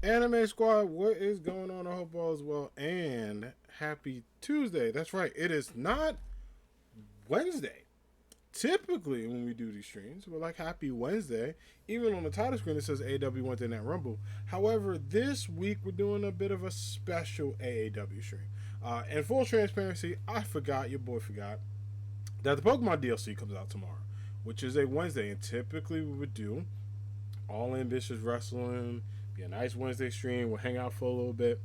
Anime Squad, what is going on? I hope all is well. And happy Tuesday. That's right. It is not Wednesday. Typically, when we do these streams, we're like Happy Wednesday. Even on the title screen, it says AAW Wednesday Night Rumble. However, this week we're doing a bit of a special AAW stream. In full transparency, I forgot, your boy forgot, that the Pokemon DLC comes out tomorrow, which is a Wednesday. And typically, we would do All Ambitious Wrestling, be a nice Wednesday stream. We'll hang out for a little bit,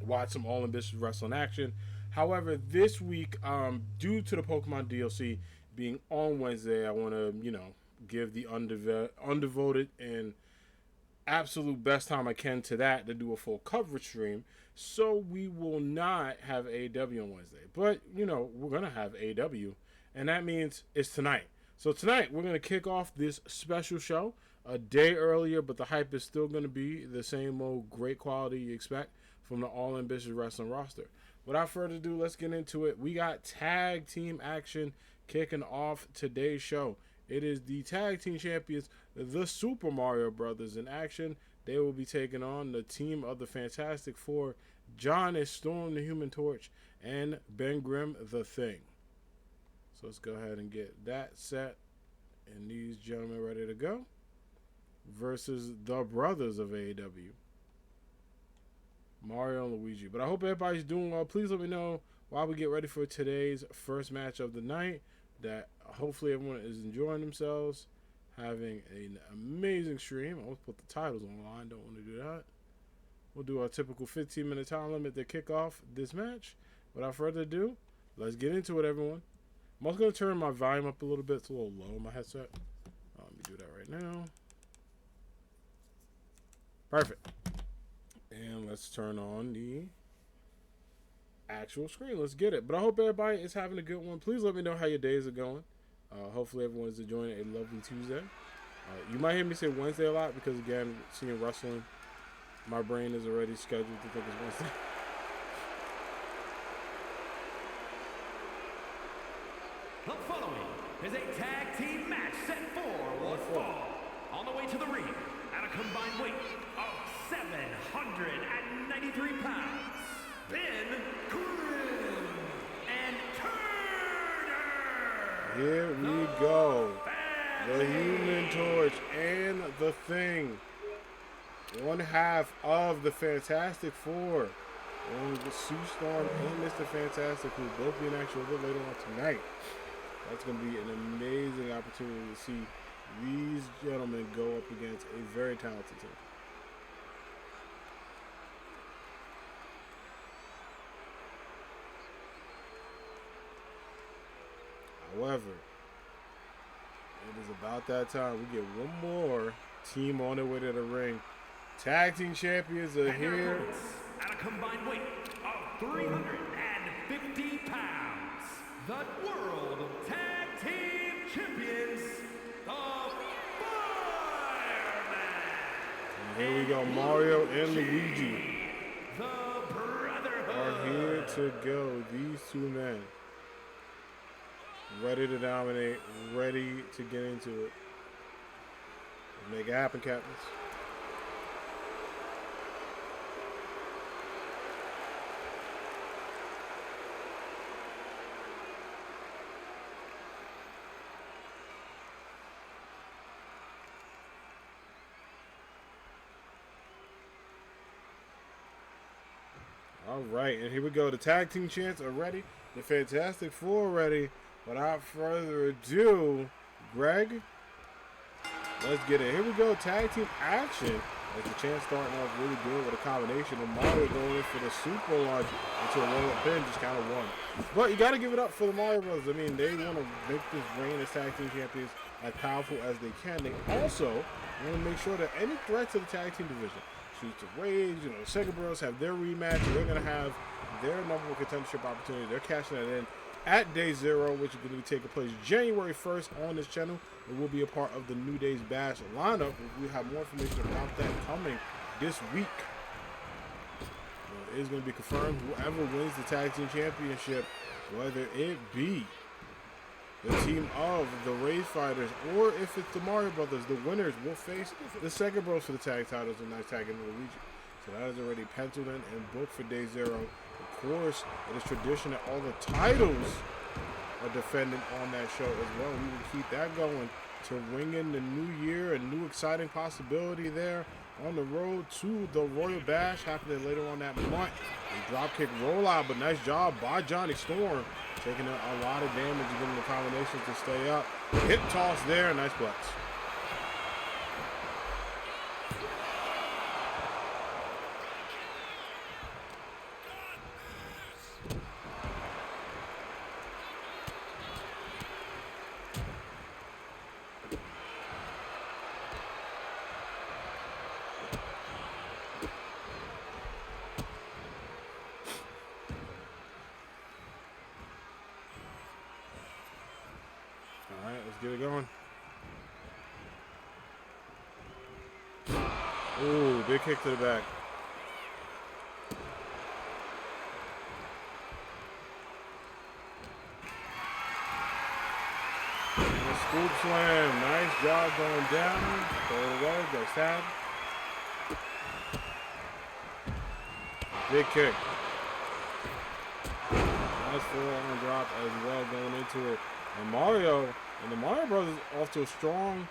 watch some All Ambitious Wrestling action. However, this week, due to the Pokemon DLC being on Wednesday, I want to, give the undevoted and absolute best time I can to that to do a full coverage stream. So we will not have AEW on Wednesday. But, we're going to have AEW, and that means it's tonight. So tonight, we're going to kick off this special show a day earlier, but the hype is still going to be the same old great quality you expect from the All Ambitious Wrestling roster. Without further ado, let's get into it. We got tag team action kicking off today's show. It is the tag team champions, the Super Mario Brothers, in action. They will be taking on the team of the Fantastic Four, John is Storm the Human Torch, and Ben Grimm the Thing. So let's go ahead and get that set and these gentlemen ready to go versus the brothers of AEW, Mario and Luigi. But I hope everybody's doing well. Please let me know while we get ready for today's first match of the night that hopefully everyone is enjoying themselves, having an amazing stream. I almost put the titles online. Don't want to do that. We'll do our typical 15-minute time limit to kick off this match. Without further ado, let's get into it, everyone. I'm also going to turn my volume up a little bit. It's a little low on my headset. Let me do that right now. Perfect. And let's turn on the actual screen. Let's get it. But I hope everybody is having a good one. Please let me know how your days are going. Hopefully everyone's enjoying a lovely Tuesday. You might hear me say Wednesday a lot because, again, seeing wrestling, my brain is already scheduled to think it's Wednesday. The following is a tag team match set for one fall. On the way to the ring at a combined weight of 793 pounds, Ben Grimm and Turner. Here we go. The Human Torch and the Thing. One half of the Fantastic Four. And Sue Storm and Mr. Fantastic, who will both be in action a little later on tonight. That's going to be an amazing opportunity to see these gentlemen go up against a very talented team. However, it is about that time. We get one more team on their way to the ring. Tag team champions are here. At a combined weight of 350 pounds, the World Tag Team Champions, the Firemen. And here we go, Mario and Luigi the Brotherhood are here to go. These two men ready to dominate, ready to get into it. Make it happen, Captains. All right, and here we go. The tag team champs are ready. The Fantastic Four are ready. Without further ado, Greg, let's get it. Here we go, tag team action. As the champs starting off really good with a combination of Mario going in for the super launch into a roll-up pin, just kind of won. But you got to give it up for the Mario Brothers. I mean, they want to make this reign as tag team champions as powerful as they can. They also want to make sure that any threat to the tag team division, Streets of Rage, the Sega Bros have their rematch. They're going to have their number one contendership opportunity. They're cashing that in at Day Zero, which is going to be taking place January 1st on this channel. It will be a part of the New Day's Bash lineup. We have more information about that coming this week. It is going to be confirmed. Whoever wins the Tag Team Championship, whether it be the team of the Rage Fighters or if it's the Mario Brothers, the winners will face the Sega Bros for the tag titles and nice tag in Luigi. So that is already penciled in and booked for day 0. Of course, it is tradition that all the titles are defended on that show as well. We will keep that going to ring in the new year, a new exciting possibility there on the road to the Royal Bash happening later on that month. A dropkick rollout, but nice job by Johnny Storm, taking a lot of damage and getting the combinations to stay up. Hip toss there, nice plex. All right, let's get it going. Ooh, big kick to the back. And a scoop slam. Nice job going down. Throw it away. Go tag. Big kick. Nice forearm drop as well going into it. And Mario and the Mario Brothers off to a strong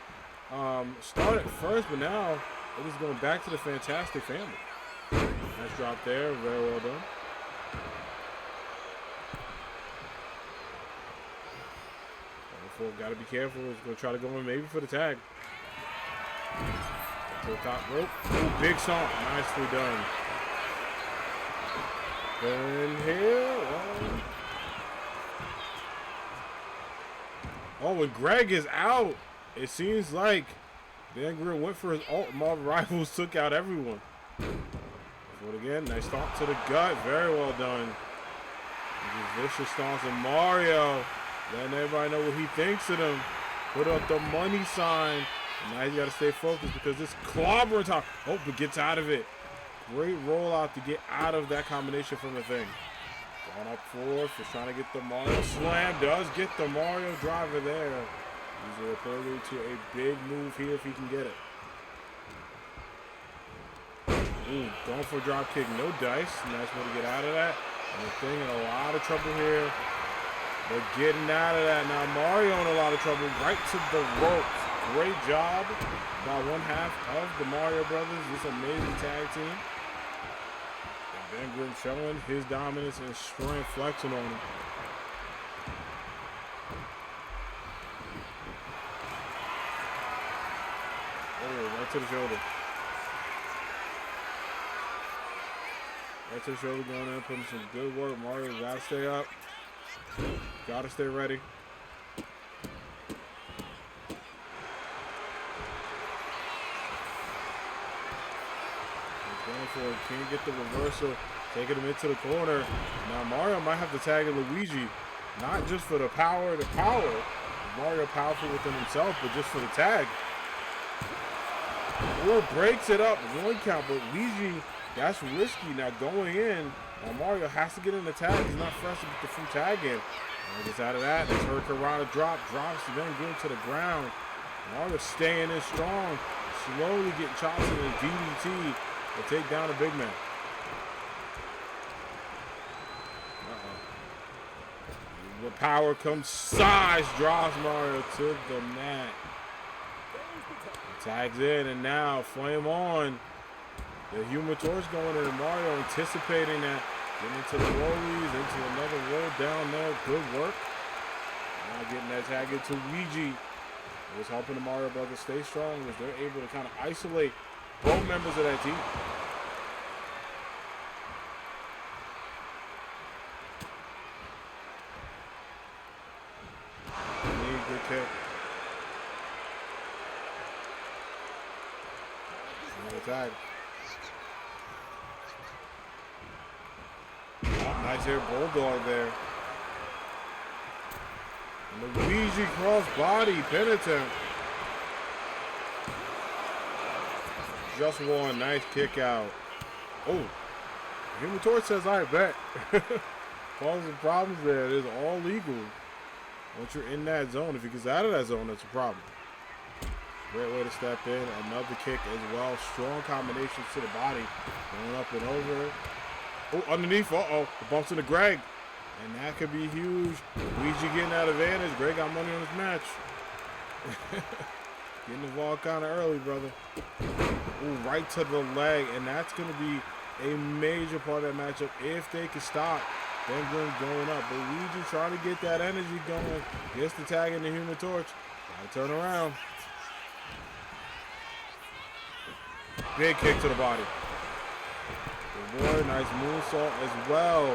start at first, but now it is going back to the Fantastic family. Nice drop there. Very well done. Got to be careful. He's going to try to go in maybe for the tag. To the top rope. Ooh, big stomp. Nicely done. In here. Oh, and Greg is out. It seems like Van Grill went for his ult. Marvel Rivals took out everyone. But again, nice stomp to the gut. Very well done. Vicious stomps of Mario. Letting everybody know what he thinks of them. Put up the money sign. And now you got to stay focused because this clobber top. Oh, but gets out of it. Great rollout to get out of that combination from the thing. Going up forward, just trying to get the Mario slam. Does get the Mario driver there. Usually a prelude to a big move here if he can get it. Ooh, going for a drop kick. No dice. Nice way to get out of that. And the thing in a lot of trouble here. They're getting out of that. Now Mario in a lot of trouble. Right to the ropes. Great job by one half of the Mario Brothers. This amazing tag team. And Ben Grimm showing his dominance and strength, flexing on him. Oh, right to the shoulder. Right to the shoulder going in, putting some good work. Mario gotta stay up. Gotta stay ready. He's going for it. Can't get the reversal. Taking him into the corner. Now Mario might have to tag Luigi. Not just for the power. Mario powerful within himself, but just for the tag. Or breaks it up. One count, but Luigi, that's risky. Now going in. Now Mario has to get in the tag. He's not fresh from tagging. And gets out of that. That's Hurricanrana drop. Drops Van Grimm to the ground. Mario staying in strong. Slowly getting chops in the DDT to take down a big man. With power comes size. Drops Mario to the mat. Tags in and now flame on. The Human Torch going in and Mario anticipating that. Getting into the rollies, into another roll down there. Good work. Now getting that tag into Luigi. It was helping the Mario Brothers stay strong as they're able to kind of isolate both members of that team. Good kick. Another tag. Nice air bulldog there. And Luigi cross body penitent. Just one. Nice kick out. Oh. Human Torch says, I bet. Causing problems there. It is all legal. Once you're in that zone. If he gets out of that zone, that's a problem. Great way to step in. Another kick as well. Strong combinations to the body. Going up and over. Oh, underneath. Uh-oh. The bumps into Greg. And that could be huge. Luigi getting that advantage. Greg got money on this match. Getting involved kind of early, brother. Ooh, right to the leg. And that's going to be a major part of that matchup if they can stop Ben Grimm going up. But Luigi trying to get that energy going. Gets the tag in the Human Torch. Gotta turn around. Big kick to the body. Good boy, nice moonsault as well.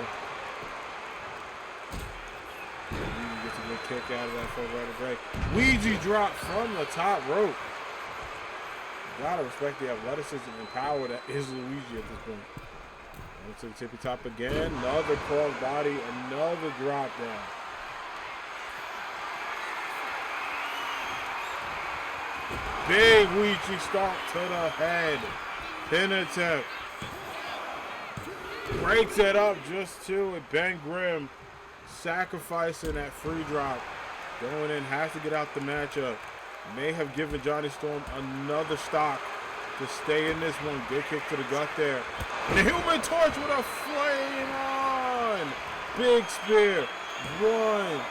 Luigi gets a good kick out of that full right of break. Luigi drop from the top rope. Gotta respect the athleticism and power that is Luigi at this point. To the tippy top again. Another cross body. Another drop down. Big Luigi stomp to the head. Pin attempt. Breaks it up just to it. Ben Grimm sacrificing that free drop. Going in, has to get out the matchup. May have given Johnny Storm another stock to stay in this one. Good kick to the gut there. And the Human Torch with a flame on. Big spear. 1,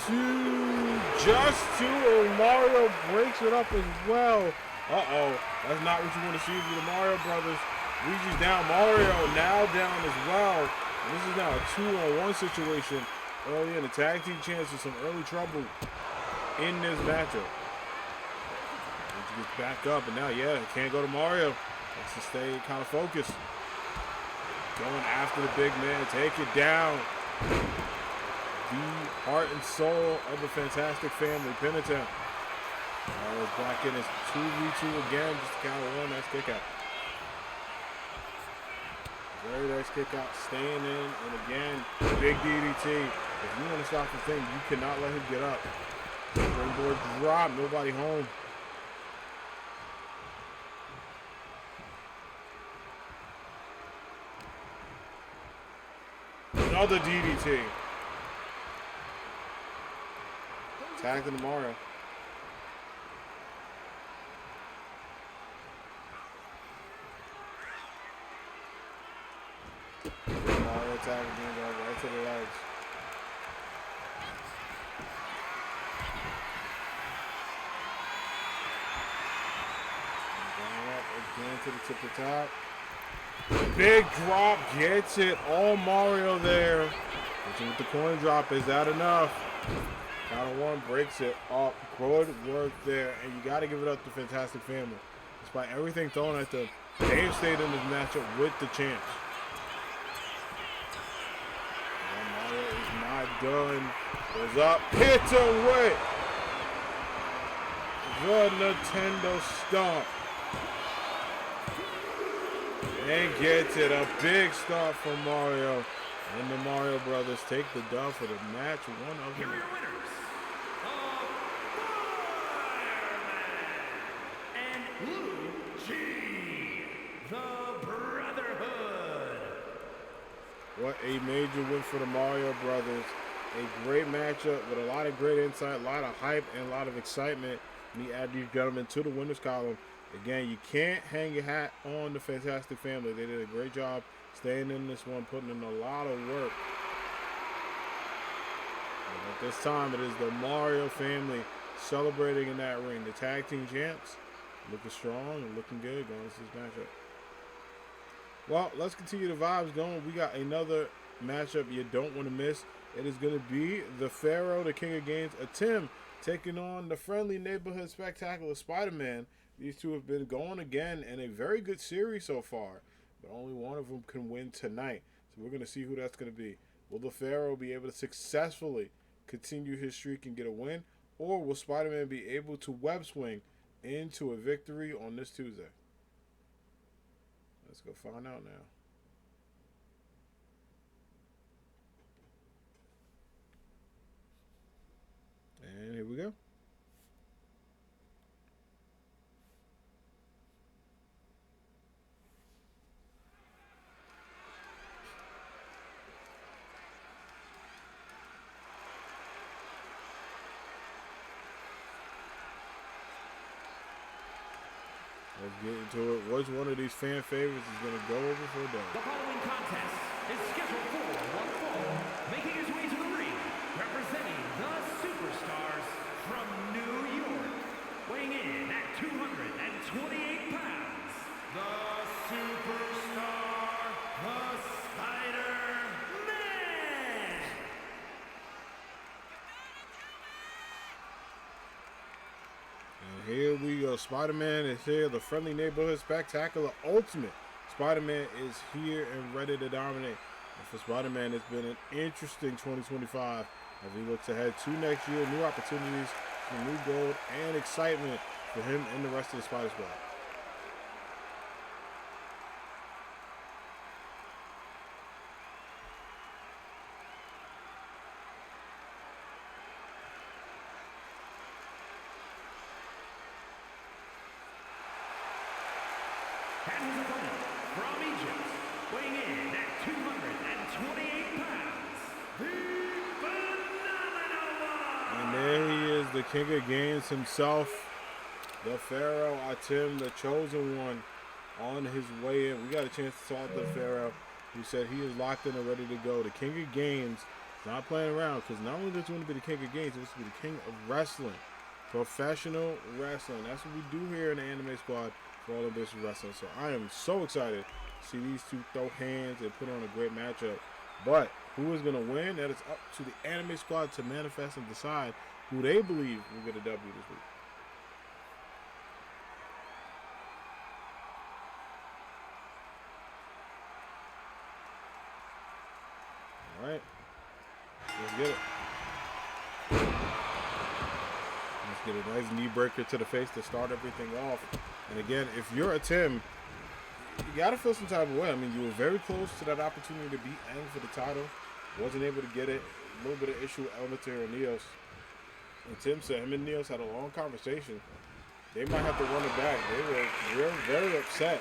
2, just 2. And Mario breaks it up as well. Uh-oh. That's not what you want to see with the Mario brothers. Luigi's down. Mario now down as well. And this is now a 2-on-1 situation. Early in the tag team chance of some early trouble in this matchup. Luigi gets back up, and now, yeah, can't go to Mario. Has to stay kind of focused. Going after the big man. Take it down. The heart and soul of the Fantastic Family. Pin attempt. Mario's back in his 2v2 again. Just a count of one. Nice kick out. Very nice kick out. Staying in. And again, big DDT. If you want to stop the thing, you cannot let him get up. Springboard drop. Nobody home. Another DDT. Tagged into Mario. Mario tag again, going right to the legs. Going up again to the tip of the top. Big drop, gets it. All Mario there. With the coin drop, is that enough? Count of one, breaks it up. Good work there. And you got to give it up to Fantastic Family. Despite everything thrown at them, they've stayed in this matchup with the champs. And Mario is not done. Goes up, hits away. The Nintendo stomp. And gets it. A big start from Mario. And the Mario brothers take the dub for the match. One of them. Here are your winners, Fireman and Luigi, the Brotherhood. What a major win for the Mario brothers. A great matchup with a lot of great insight, a lot of hype, and a lot of excitement. We add these gentlemen to the winners column. Again, you can't hang your hat on the Fantastic Family. They did a great job staying in this one, putting in a lot of work. And at this time, it is the Mario family celebrating in that ring. The tag team champs looking strong and looking good going into this matchup. Well, let's continue the vibes going. We got another matchup you don't want to miss. It is going to be the Pharaoh, the King of Games, Tim, taking on the friendly neighborhood spectacular Spider-Man. These two have been going again in a very good series so far, but only one of them can win tonight. So we're going to see who that's going to be. Will the Pharaoh be able to successfully continue his streak and get a win, or will Spider-Man be able to web swing into a victory on this Tuesday? Let's go find out now. And here we go. Let's get into it. Which one of these fan favorites is going to go over for a dub? The following contest is scheduled for one fall, making his way to the ring, representing the Superstars from New York, weighing in at 228 pounds, the Superstar, the Spider-Man! And here we go. Spider-Man is here. The friendly neighborhood spectacular ultimate. Spider-Man is here and ready to dominate. And for Spider-Man, it's been an interesting 2025 as he looks ahead to next year. New opportunities, some new gold, and excitement for him and the rest of the Spider Squad. And his opponent from Egypt, weighing in at 228 pounds, the Phenomenal One! And there he is, the King of Games himself, the Pharaoh Atim, the chosen one, on his way in. We got a chance to talk to the Pharaoh, who said he is locked in and ready to go. The King of Games is not playing around, because not only does he want to be the King of Games, he wants to be the King of Wrestling. Professional wrestling. That's what we do here in the Anime Squad for All Ambitious Wrestling. So I am so excited to see these two throw hands and put on a great matchup. But who is going to win? That is up to the Anime Squad to manifest and decide who they believe will get a W this week. All right. Let's get it. Let's get a nice knee breaker to the face to start everything off. And again, if you're a Tim, you got to feel some type of way. I mean, you were very close to that opportunity to beat Aang for the title. Wasn't able to get it. A little bit of issue with Elementor and Neos. And Tim said him and Neos had a long conversation. They might have to run it back. They were very upset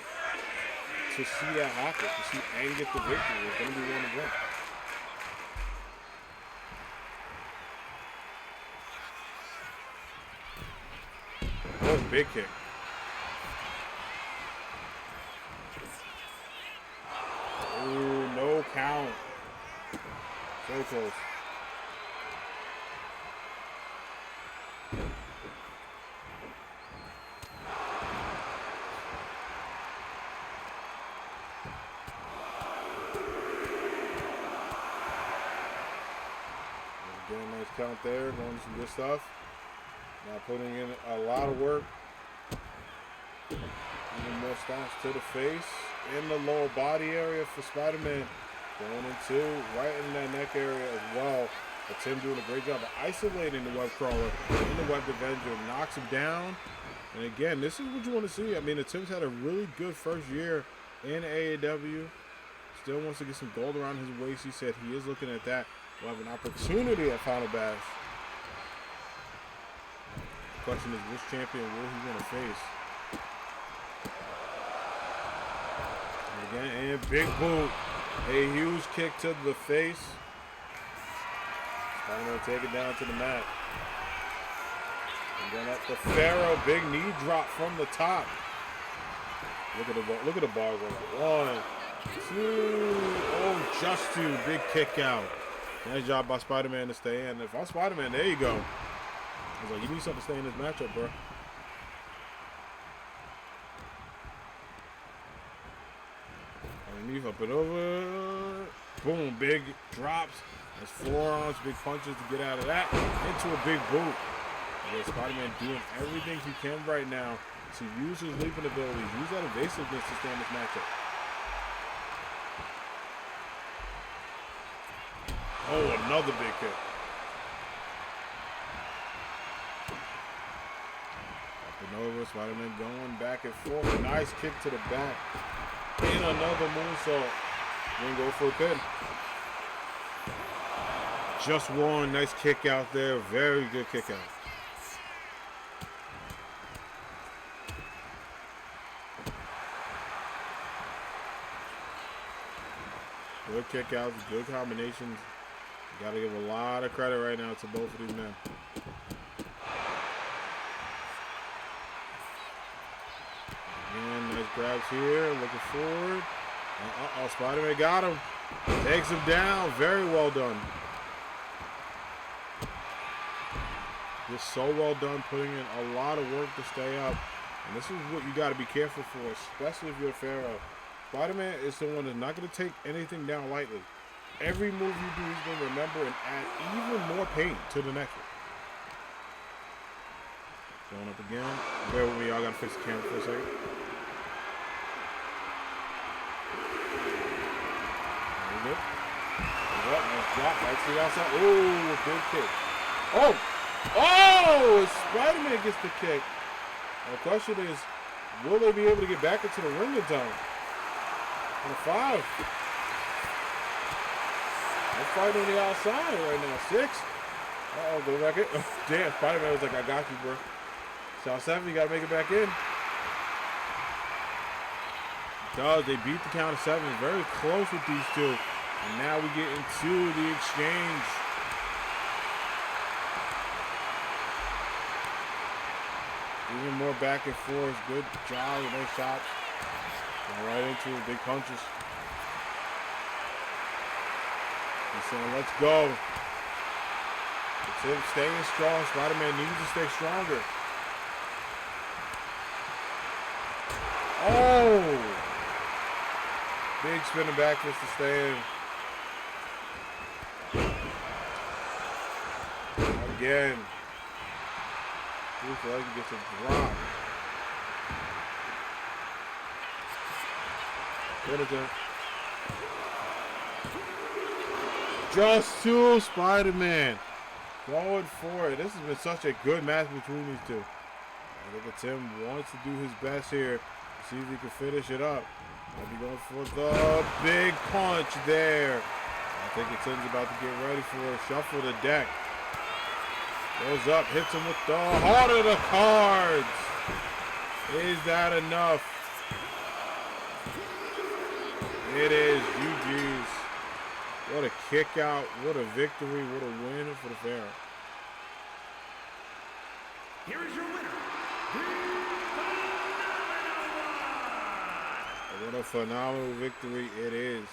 to see that happen, to see Aang get the victory. It's going to be one of them. What a big kick. Ooh, no count. So close. Again, nice count there. Going some good stuff. Now putting in a lot of work. Even more stomps to the face. In the lower body area for Spider-Man. Going into right in that neck area as well. But Tim doing a great job of isolating the web crawler in the web avenger. Knocks him down. And again, this is what you want to see. I mean, Tim's had a really good first year in AAW. Still wants to get some gold around his waist. He said he is looking at that. We'll have an opportunity at Final Bash. The question is, which champion will he want to face? And again, and big boot. A huge kick to the face. Spider-Man take it down to the mat. And then up the Pharaoh, big knee drop from the top. Look at the bar going. 1, 2, oh, just 2, big kick out. Nice job by Spider-Man to stay in. If I'm Spider-Man, there you go. I was like, you need something to stay in this matchup, bro. Underneath, up and over. Boom, big drops. There's forearms, big punches to get out of that. Into a big boot. And Spider-Man doing everything he can right now to use his leaping abilities, use that evasiveness to stay in this matchup. Oh, another big kick. Up and over, Spider-Man going back and forth. Nice kick to the back. And another moonsault. Didn't go for a pin. Just one. Nice kick out there. Very good kick out. Good kick outs, good combinations. You gotta give a lot of credit right now to both of these men. grabs here, looking forward. Uh-oh, Spider-Man got him. Takes him down. Very well done. Just so well done, putting in a lot of work to stay up. And this is what you got to be careful for, especially if you're a Pharaoh. Spider-Man is someone that's not going to take anything down lightly. Every move you do, he's going to remember and add even more pain to the next one. Going up again. Bear with me, y'all. Got to fix the camera for a second. There we go. Nice drop. Right to the outside. Ooh, big kick. Oh! Oh! Spider-Man gets the kick. The question is, will they be able to get back into the ring in time? On a 5. They're fighting on the outside right now. 6. Uh-oh, go back in. Oh, damn, Spider-Man was like, I got you, bro. South 7, you got to make it back in. Does. They beat the count of 7. Very close with these two. And now we get into the exchange. Even more back and forth. Good job. Nice shots. Going right into it. Big punches. He's saying, let's go. It's him staying strong. Spider-Man needs to stay stronger. Oh! Big spinning back fist to stay in. Again. Looks like he gets a drop. Just two, Spider-Man. Going for it. This has been such a good match between these two. I think Tim wants to do his best here. See if he can finish it up. Might be going for the big punch there. I think Tim's about to get ready for a shuffle the deck. Goes up, hits him with the heart of the cards. Is that enough? It is. GG's. What a kick out. What a victory. What a win for the Pharaoh. Here is your winner. What a phenomenal victory it is.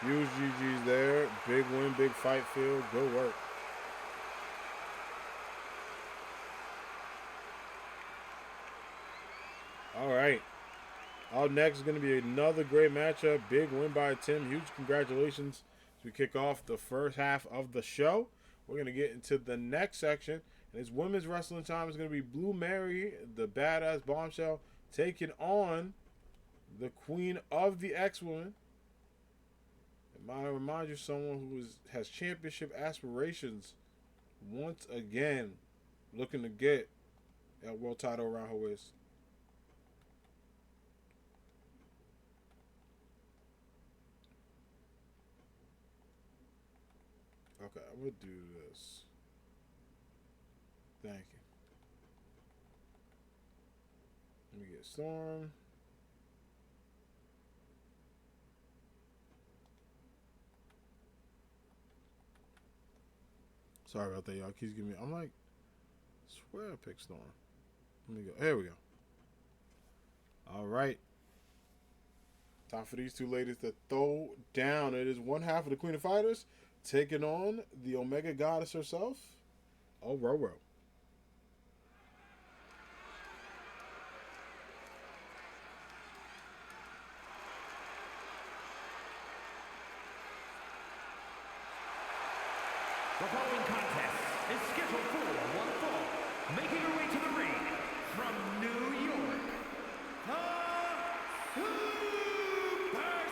Huge GG's there. Big win, big fight feel. Good work. All right. Up next is going to be another great matchup. Big win by Tim. Huge congratulations as we kick off the first half of the show. We're going to get into the next section. And it's women's wrestling time. It's going to be Blue Mary, the badass bombshell, taking on the queen of the X-Women. I remind you, someone who has championship aspirations once again, looking to get that world title around her waist. Okay, I'm gonna do this. Thank you. Let me get Storm. Sorry about that, y'all. Keeps giving me. I'm like, swear I picked Storm. Let me go. Here we go. All right. Time for these two ladies to throw down. It is one half of the Queen of Fighters taking on the Omega Goddess herself, Aurora. The following contest is scheduled for one fall. Making her way to the ring from New York, the Superstar.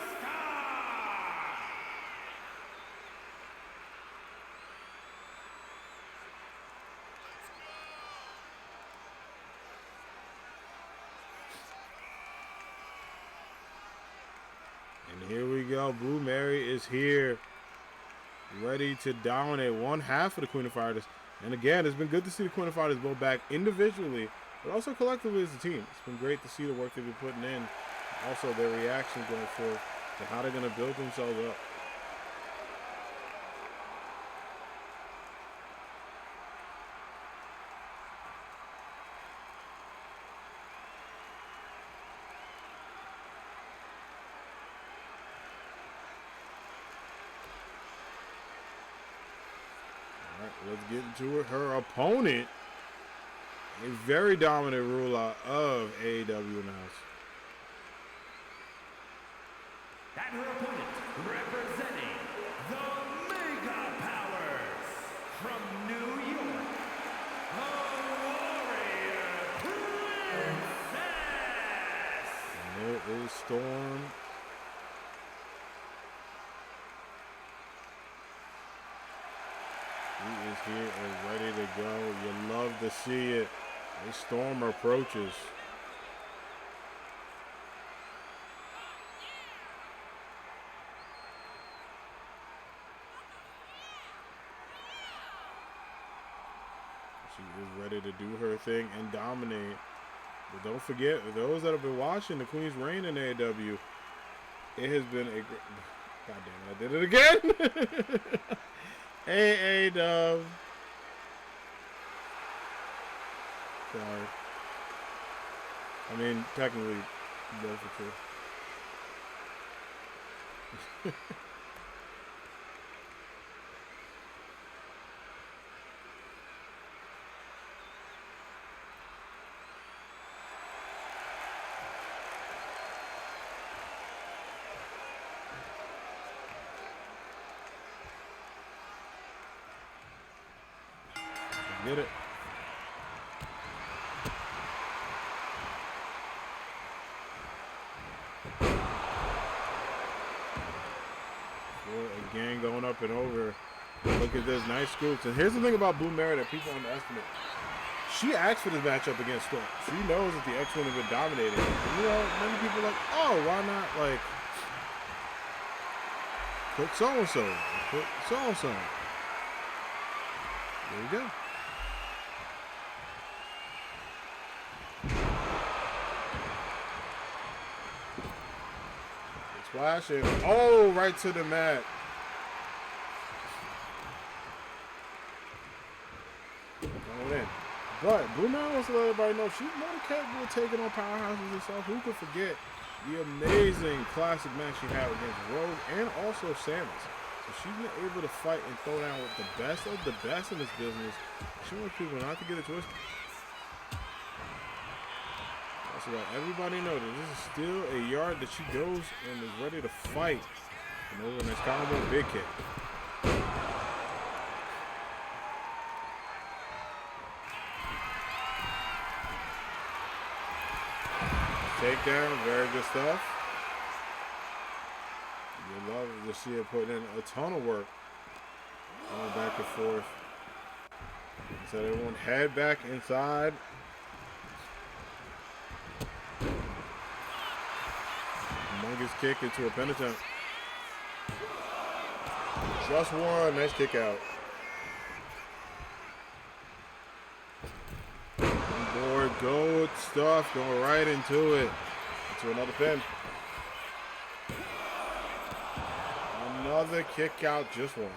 And here we go. Blue Mary is here, ready to dominate one half of the Queen of Fighters. And again, it's been good to see the Queen of Fighters both back individually, but also collectively as a team. It's been great to see the work they've been putting in, also their reactions going forward, and how they're going to build themselves up. let's get into it. Her opponent, a very dominant ruler of AAW in the house. And her opponent, representing the Mega Powers from New York, the Warrior Princess. And there is Storm. He is here and ready to go. You love to see it. A Storm approaches. She is ready to do her thing and dominate. But don't forget, those that have been watching the Queen's reign in AAW, it has been a great... God damn it, I did it again! AAW. Sorry. I mean, technically, both are true. Get it. Again, going up and over. Look at this, nice scoops. And here's the thing about Blue Mary that people underestimate. She asked for this matchup against Storm. She knows that the X-Men have been dominating. And, you know, many people are like, oh, why not, like, put so-and-so, put so-and-so. There you go. Splashing. Oh, right to the mat. Going in. But Blue Man wants to let everybody know she's more than capable of taking on powerhouses herself. Who could forget the amazing classic match she had against Rogue and also Samus. So she's been able to fight and throw down with the best of the best in this business. She wants people not to get it twisted. So let everybody know that this is still a yard that she goes and is ready to fight. And over the next combo, big kick. Takedown, very good stuff. You love to see her putting in a ton of work. Going back and forth. So everyone head back inside. Humongous kick into a penitent. Just one. Nice kick out. On board. Good stuff. Going right into it. Into another pin. Another kick out. Just one.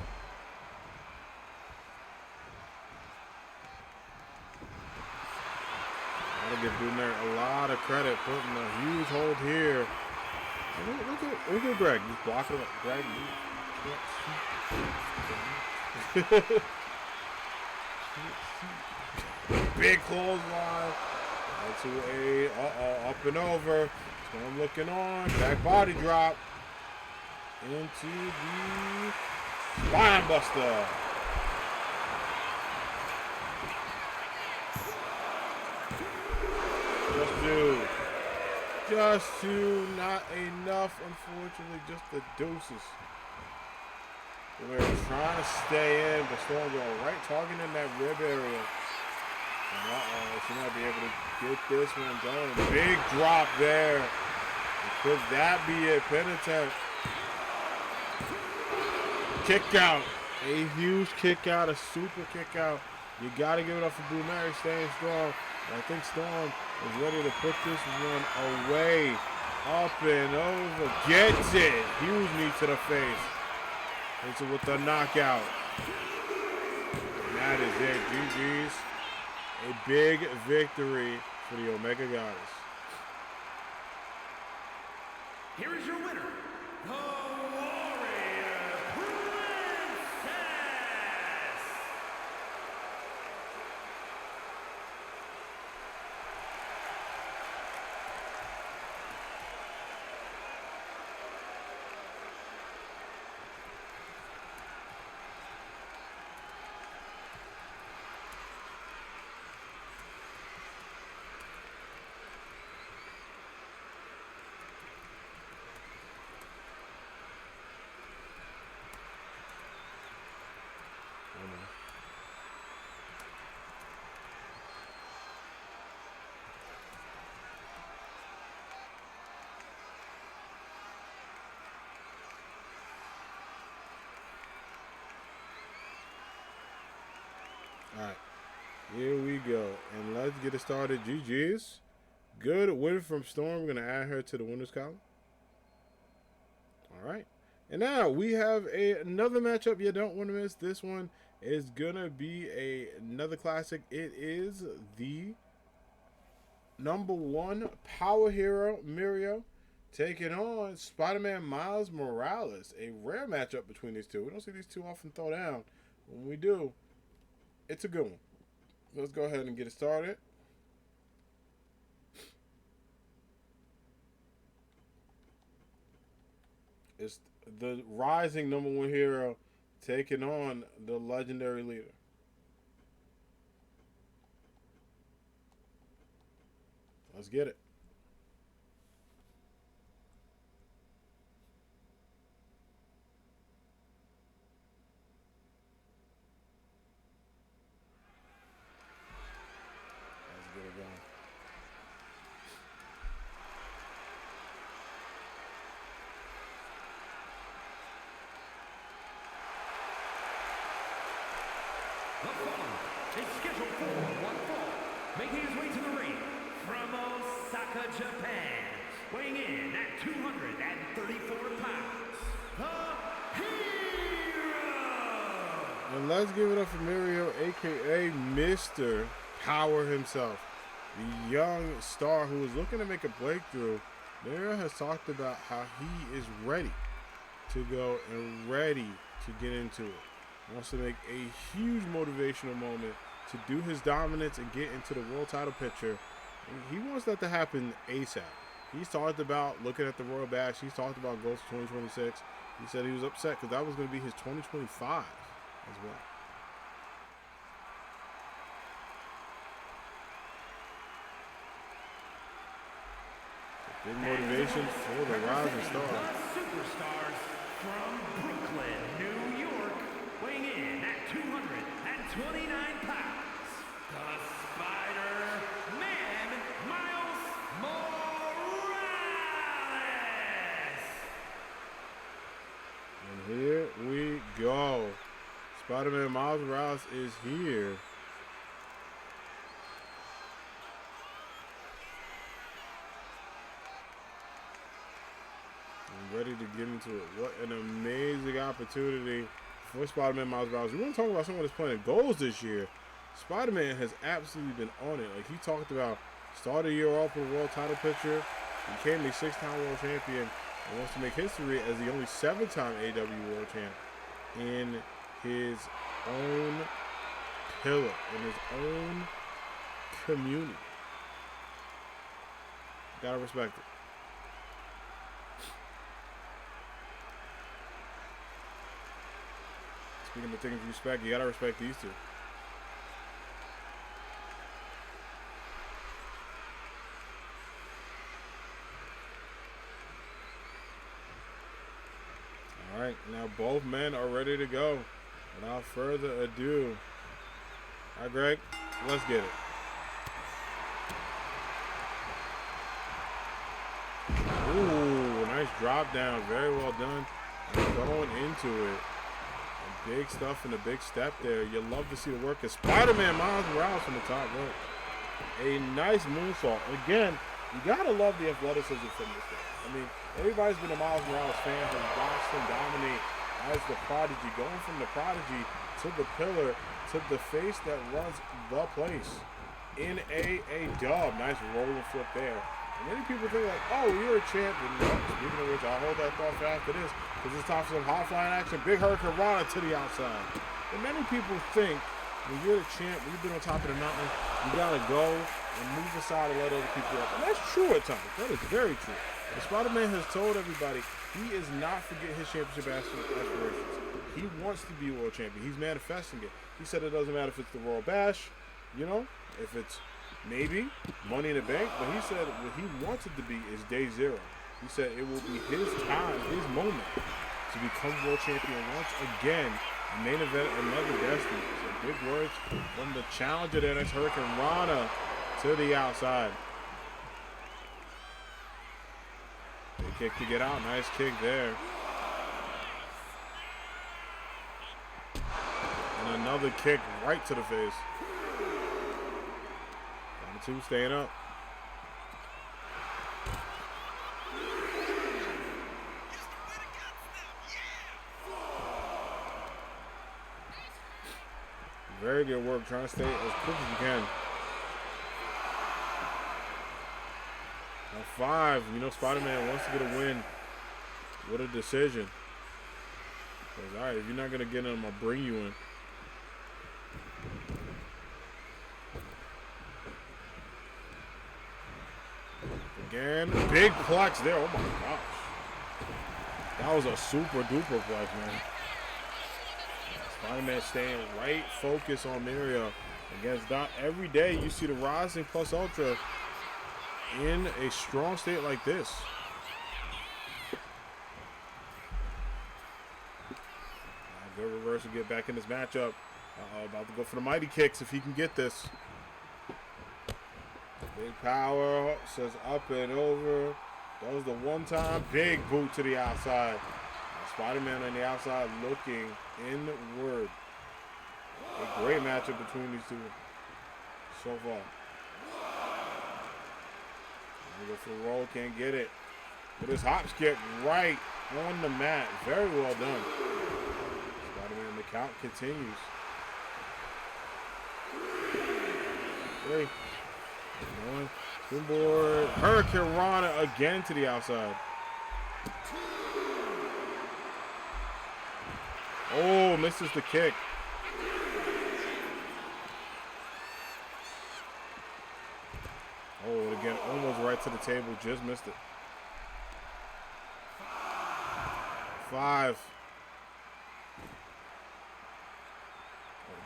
Gotta give Brunner a lot of credit. Putting a huge hold here. Look at Greg. He's blocking it. Greg. Big clothesline. To a up and over. Storm looking on. Back body drop. Into the spine buster. Just two, not enough, unfortunately, just the deuces. We're trying to stay in, but Storm going right, targeting that rib area. And she might be able to get this one done. Big drop there. And could that be it? Penitent. Kick out. A huge kick out, a super kick out. You got to give it up for Blue Mary staying strong. I think Storm is ready to put this one away. Up and over. Gets it. Huge knee to the face. Hits it with the knockout. And that is it. GG's. A big victory for the Omega Goddess. Here is your winner, the Warrior Princess. Here we go. And let's get it started. GG's. Good win from Storm. We're going to add her to the winners column. All right. And now we have another matchup you don't want to miss. This one is going to be another classic. It is the #1 power hero, Mirio, taking on Spider-Man Miles Morales. A rare matchup between these two. We don't see these two often throw down. When we do, it's a good one. Let's go ahead and get it started. It's the rising #1 hero taking on the legendary leader. Let's get it. Let's get it going. The following is scheduled for one fall, making his way to the ring from Osaka, Japan, weighing in at 234 pounds, the Hero! And let's give it up for Mirio, a.k.a. Mr. Power himself. The young star who is looking to make a breakthrough. Mirio has talked about how he is ready to go and ready to get into it. Wants to make a huge motivational moment to do his dominance and get into the world title picture. And he wants that to happen ASAP. He's talked about looking at the Royal Bash. He's talked about goals for 2026. He said he was upset because that was going to be his 2025 as well. So big motivation for the rising star. The superstars from Brooklyn, New York, weighing in at 229 pounds, the Spider-Man, Miles Morales! And here we go. Spider-Man Miles Morales is here. I'm ready to get into it. What an amazing opportunity for Spider-Man Miles Morales. We want to talk about someone that's playing goals this year. Spider-Man has absolutely been on it. Like he talked about, started the year off with a world title picture, became a 6-time world champion, and wants to make history as the only 7-time AAW world champ in his own pillar, in his own community. Gotta respect it. Speaking of things you respect, you gotta respect these two. All right, now both men are ready to go. Without further ado, all right, Greg, let's get it. Ooh, nice drop down, very well done. And going into it. Big stuff and a big step there. You love to see the work of Spider-Man Miles Morales from the top rope. A nice moonsault. Again, you gotta love the athleticism from this guy. I mean, everybody's been a Miles Morales fan, has watched him dominate as the prodigy, going from the prodigy to the pillar to the face that runs the place in a dub. Nice rolling flip there. And many people think like, oh, you're a champion. No, speaking of which, I'll hold that thought for after this because it's time for some high flying action. Big Hurricane Rana to the outside. And many people think when you're the champ, when you've been on top of the mountain, you gotta go and move aside and let other people up. And that's true at times. That is very true. And Spider-Man has told everybody he is not forgetting his championship aspirations. He wants to be world champion. He's manifesting it. He said it doesn't matter if it's the Royal Bash, you know, if it's maybe Money in the Bank, but he said what he wants it to be is day 0. He said it will be his time, his moment to become world champion once again. Main event, another destiny. So big words from the challenger there. That's Hurricane Rana to the outside. Big kick to get out. Nice kick there. And another kick right to the face. 2 staying up. Very good work trying to stay as quick as you can. On 5, you know Spider-Man wants to get a win with a decision. All right, if you're not going to get in, I'm going to bring you in. Again, big plex there. Oh, my gosh. That was a super duper plex, man. Spider-Man staying right focused on Mario against Doc. Every day you see the Rising Plus Ultra in a strong state like this. Good reverse to get back in this matchup. About to go for the mighty kicks if he can get this. Big power, says up and over. Does the one-time big boot to the outside. Spider-Man on the outside looking inward. A great matchup between these two so far. Go for the roll, can't get it. But his hop skip right on the mat. Very well done. Spider-Man, the count continues. 3. One. Springboard. Hurricane Rana again to the outside. Oh, misses the kick. Oh, and again, almost right to the table. Just missed it. 5.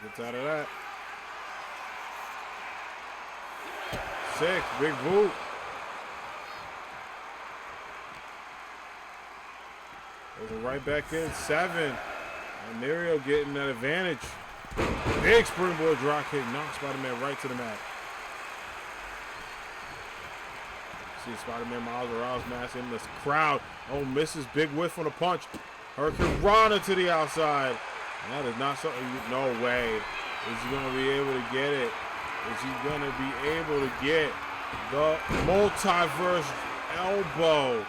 Gets out of that. 6. Big boot. Goes right back in. 7. And Mario getting that advantage. Big springboard drop kick. Knocks Spider-Man right to the mat. See Spider-Man Miles Morales mask in this crowd. Oh, misses. Big whiff on a punch. Hurricane Rana to the outside. That is not something no way. Is he going to be able to get it? Is he going to be able to get the multiverse elbow?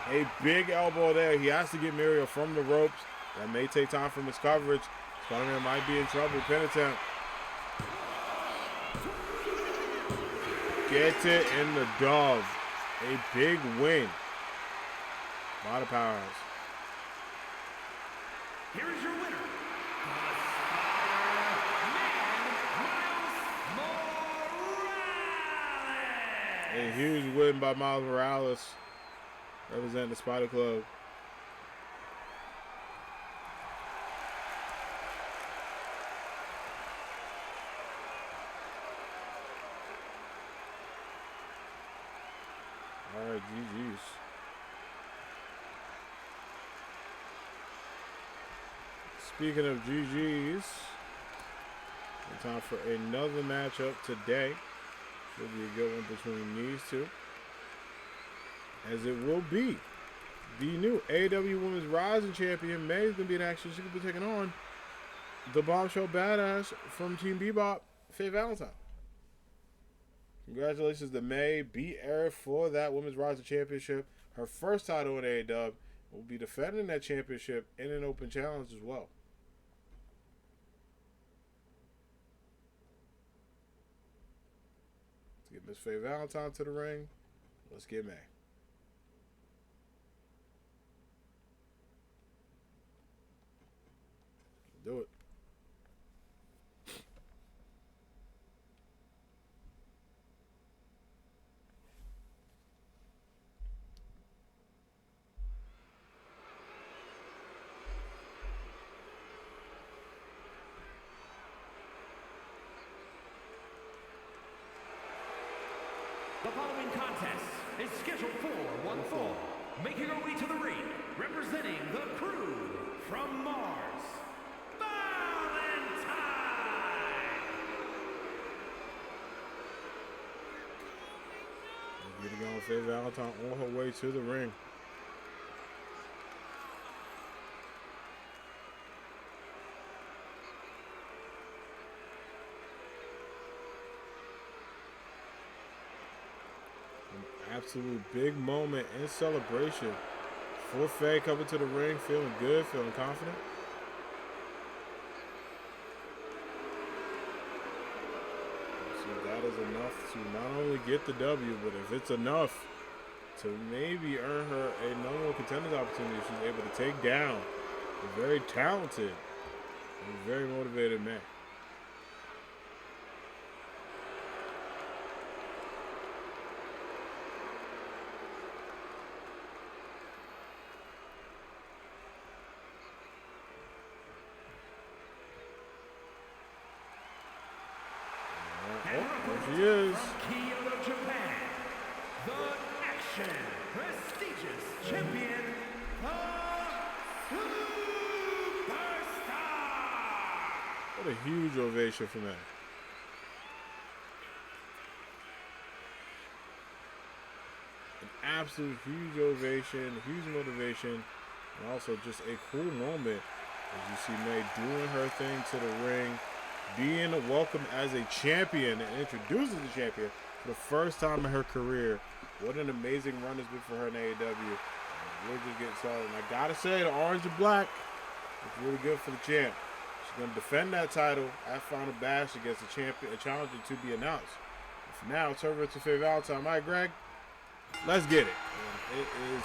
A big elbow there. He has to get Mario from the ropes. That may take time from his coverage. Spider-Man might be in trouble. Pin attempt. Gets it in the dove. A big win by the Powerhouse. Here is your winner, a huge win by Miles Morales, representing the Spider Club. All right, GG's. Speaking of GG's, time for another matchup today. Will be a good one between these two, as it will be the new AAW Women's Rising Champion. May is going to be in action. She could be taking on the Bombshell Badass from Team Bebop, Faye Valentine. Congratulations to May. Beat Eric for that Women's Rising Championship. Her first title in AAW. Will be defending that championship in an open challenge as well. Let's get Miss Faye Valentine to the ring. Let's get May. Do it. The following contest is scheduled for one fall. Making her way to the ring, representing the crew from Mars, Valentine! Getting on Faye Valentine on her way to the ring. Absolute big moment in celebration for Faye coming to the ring, feeling good, feeling confident. So that is enough to not only get the W, but if it's enough to maybe earn her a number one contenders opportunity, she's able to take down a very talented and very motivated man. There she is. From Kyoto, Japan, the Action prestigious champion, the Superstar. What a huge ovation from that. An absolute huge ovation, huge motivation, and also just a cool moment as you see May doing her thing to the ring, being welcomed as a champion and introduced as a champion for the first time in her career. What an amazing run it's been for her in AAW. We're just getting started. And I gotta say, the orange and black is really good for the champ. She's gonna defend that title at Final Bash against a champion, a challenger to be announced. But for now, it's over to Faye Valentine. All right, Greg, let's get it. And it is,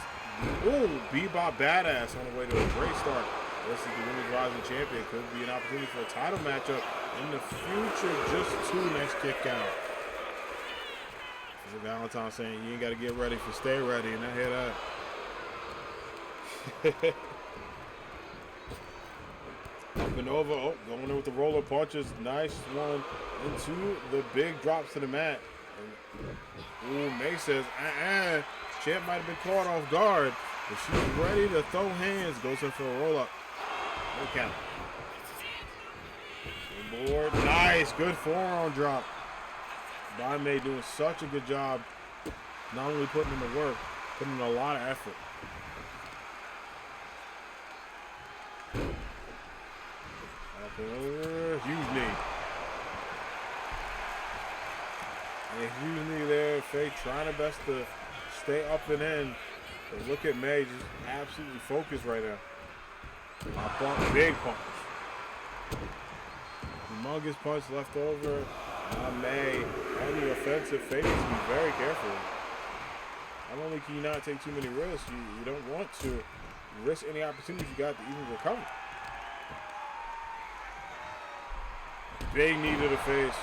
ooh, Bebop Badass on the way to a great start. This is the Women's Rising Champion. Could be an opportunity for a title matchup in the future. Just 2 next kick out. This is Valentine saying you ain't got to get ready for stay ready, and I hear that. Up and over. Oh, going in with the roller punches. Nice one into the big drops to the mat. And, ooh, May says, Champ might have been caught off guard, but she's ready to throw hands. Goes in for a roll up. No count. Board. Nice. Good forearm drop. By May doing such a good job. Not only putting in the work, putting in a lot of effort. Up and over. Huge knee. And a huge knee there. Faye trying her best to stay up and in. But look at May just absolutely focused right now. Pop up, big punch. Humongous punch left over. May on the offensive Faye needs to be very careful. Not only can you not take too many risks, you don't want to risk any opportunities you got to even recover. Big knee to the face.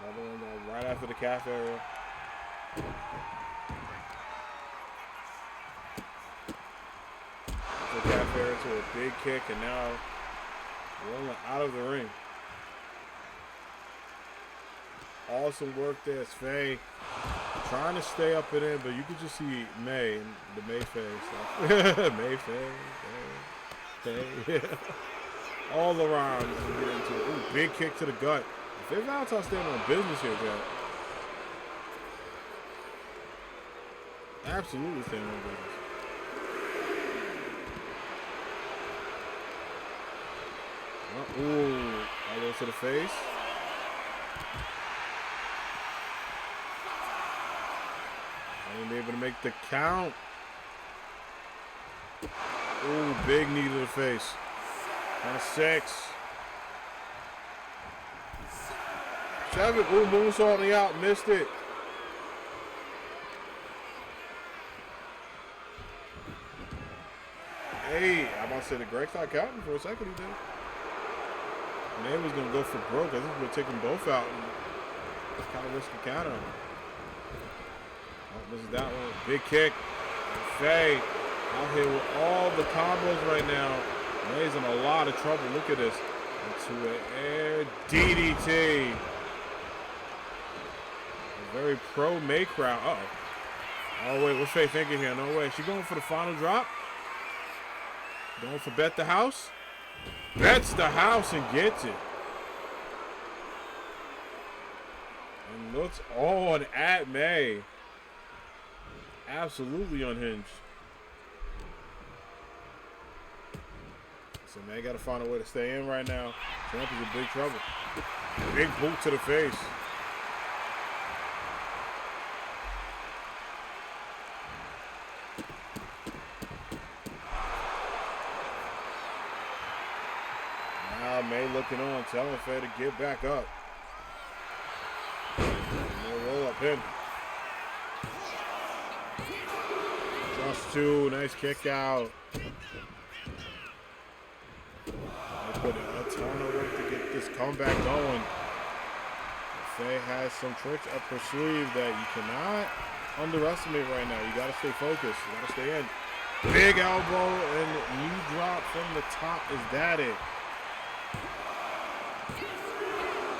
Another one right after the calf area. The calf area to a big kick, and now rolling out of the ring. Awesome work there. It's Faye trying to stay up and in, but you can just see May, the May Faye. May Faye. All around. Get into it. Ooh, big kick to the gut. Faye Valentine standing on business here, Jack. Absolutely standing on business. Ooh, elbow to the face. And be able to make the count. Ooh, big knee to the face. And 6. 7. Ooh, moonsault on the out. Missed it. Hey, I'm about to say the Greg's not counting for a second. He did. May was going to go for broke. I think we're taking both out and kind of risk a counter. Oh, this is that one. Big kick. Faye out here with all the combos right now. May's in a lot of trouble. Look at this. Into an air DDT. A very pro May crowd. Uh-oh. Oh, wait. What's Faye thinking here? No way. She going for the final drop? Going for bet the house? Bets the house and gets it. And looks on at May. Absolutely unhinged. So May got to find a way to stay in right now. Champ is in big trouble. Big boot to the face. Now May looking on, telling Faye to get back up. Roll up in. Just two, nice kick out. They put a ton of work to get this comeback going. Faye has some tricks up her sleeve that you cannot underestimate right now. You gotta stay focused, you gotta stay in. Big elbow and knee drop from the top. Is that it?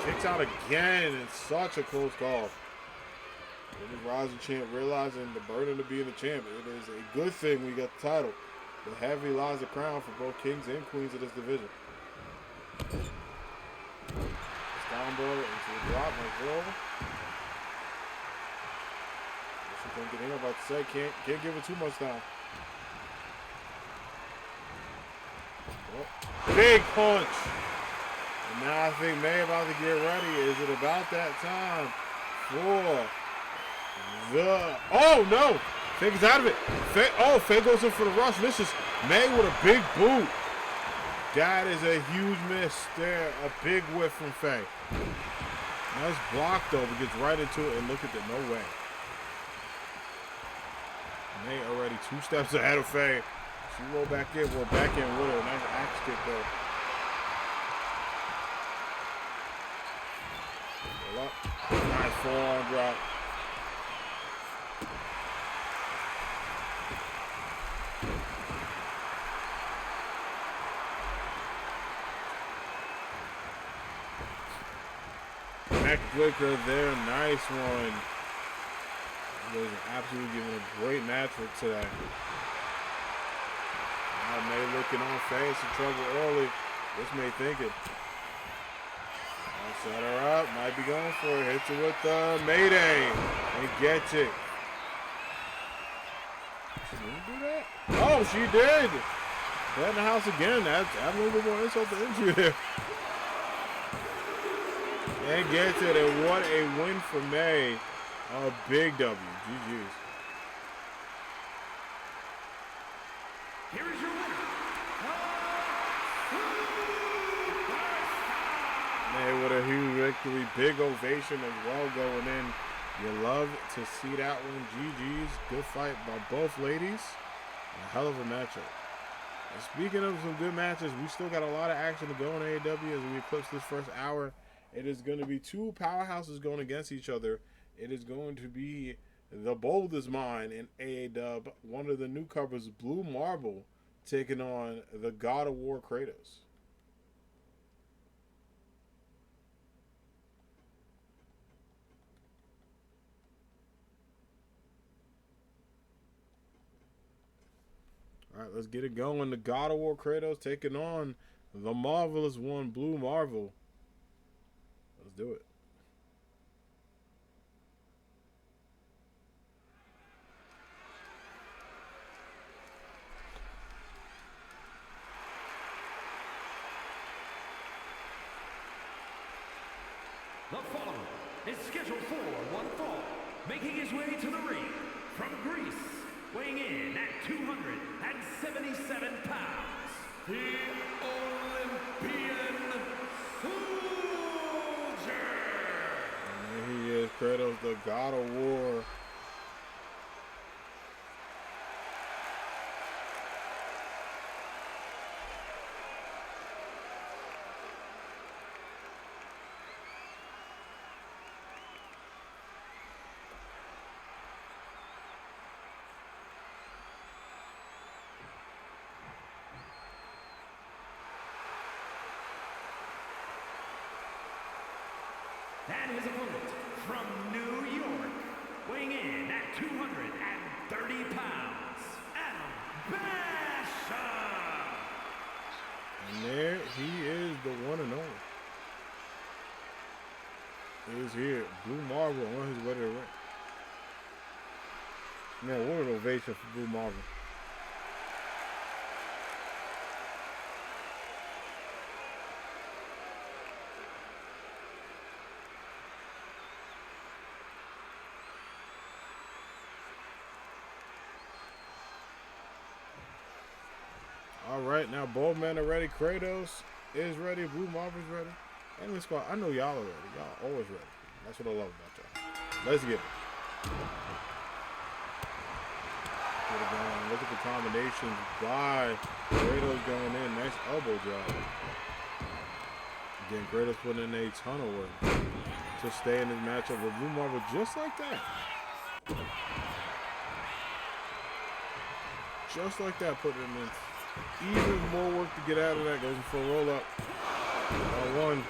Kicks out again. It's such a close call. The rising champ realizing the burden of being the champ. It is a good thing we got the title. The heavy lies the crown for both kings and queens of this division. This combo into the drop, like roll. She can't get in. I'm about to say, can't give it too much time. Oh, big punch. And now I think May about to get ready. Is it about that time for the... Oh, no. Faye gets out of it. Faye goes in for the rush. This is May with a big boot. That is a huge miss there. A big whiff from Faye. Nice block, though, but gets right into it. And look at that. No way. May already 2 steps ahead of Faye. She rolled back in. We're back in with her. Nice axe kick, though. Roll up. Nice forearm drop. Neck breaker there. Nice one. Was absolutely giving a great match for today. Now May looking on Faye in some trouble early. This May thinking. I'll set her up. Might be going for it. Hits it with the Mayday. And gets it. She didn't do that? Oh, she did. Dead in the house again. That's a little bit more insult to injury there. And gets it. And what a win for May. A big W. GG's. Here is your winner. May with a huge victory. Big ovation as well going in. You love to see that one. GG's. Good fight by both ladies. A hell of a matchup. And speaking of some good matches, we still got a lot of action to go in AAW as we eclipse this first hour. It is going to be 2 powerhouses going against each other. It is going to be the boldest mind in AAW, one of the newcomers, Blue Marble, taking on the God of War, Kratos. All right, let's get it going. The God of War, Kratos, taking on the marvelous one, Blue Marvel. Let's do it. The following is scheduled for one fall, making his way to the ring from Greece, weighing in at 277 pounds, the Olympian Soldier. And he is Kratos, the God of War. And his opponent from New York, weighing in at 230 pounds, Adam Basham. And there he is, the one and only. He is here, Blue Marvel on his way to the ring. Man, what an ovation for Blue Marvel. right, now both men are ready. Kratos is ready. Blue Marvel's ready. Enemy squad, I know y'all are ready. Y'all always ready. That's what I love about y'all. Let's get it. Look at the combinations by Kratos going in. Nice elbow job. Again, Kratos putting in a ton of work to stay in this matchup with Blue Marvel just like that. Just like that, putting in even more work to get out of that. Goes for a roll up. One.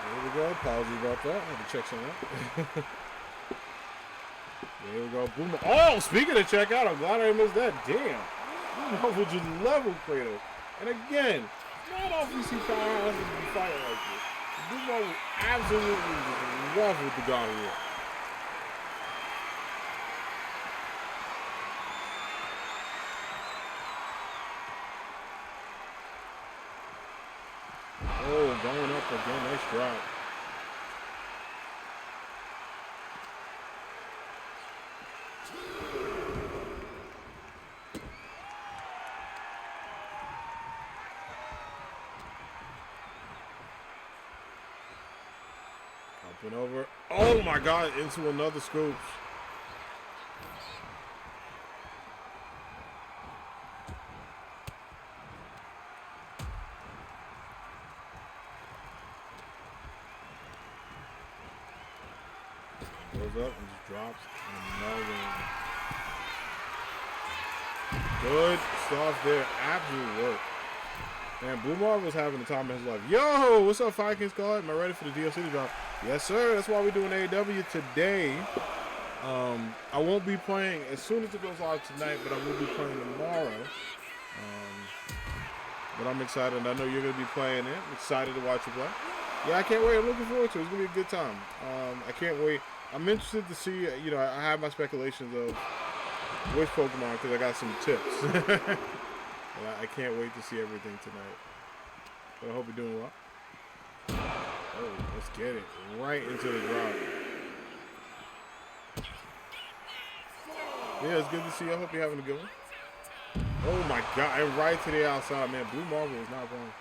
There we go. Apologies about that. I had to check something out. There we go. Boom. Oh, speaking of check out, I'm glad I missed that. Damn. Blue Marvel just level Kratos. And again, not often you see powerhouses be fighting like this. Blue Marvel absolutely just leveled the God of War. Oh, going up again. Nice drop. Up and over. Oh my God, into another scoop. Goes up and just drops another one. Good stuff there. Absolute work. Man, Blue Marvel's having the time of his life. Yo, what's up, Fire King Scarlet? Am I ready for the DLC drop? Yes, sir. That's why we're doing AAW today. I won't be playing as soon as it goes live tonight, but I will be playing tomorrow. But I'm excited. I know you're going to be playing it. I'm excited to watch you play. Yeah, I can't wait. I'm looking forward to it. It's going to be a good time. I can't wait. I'm interested to see, you know, I have my speculations of which Pokemon because I got some tips. I can't wait to see everything tonight. But I hope you're doing well. Oh, let's get it. Right into the drop. Yeah, it's good to see you. I hope you're having a good one. Oh my God, and right to the outside, man. Blue Marvel is not playing.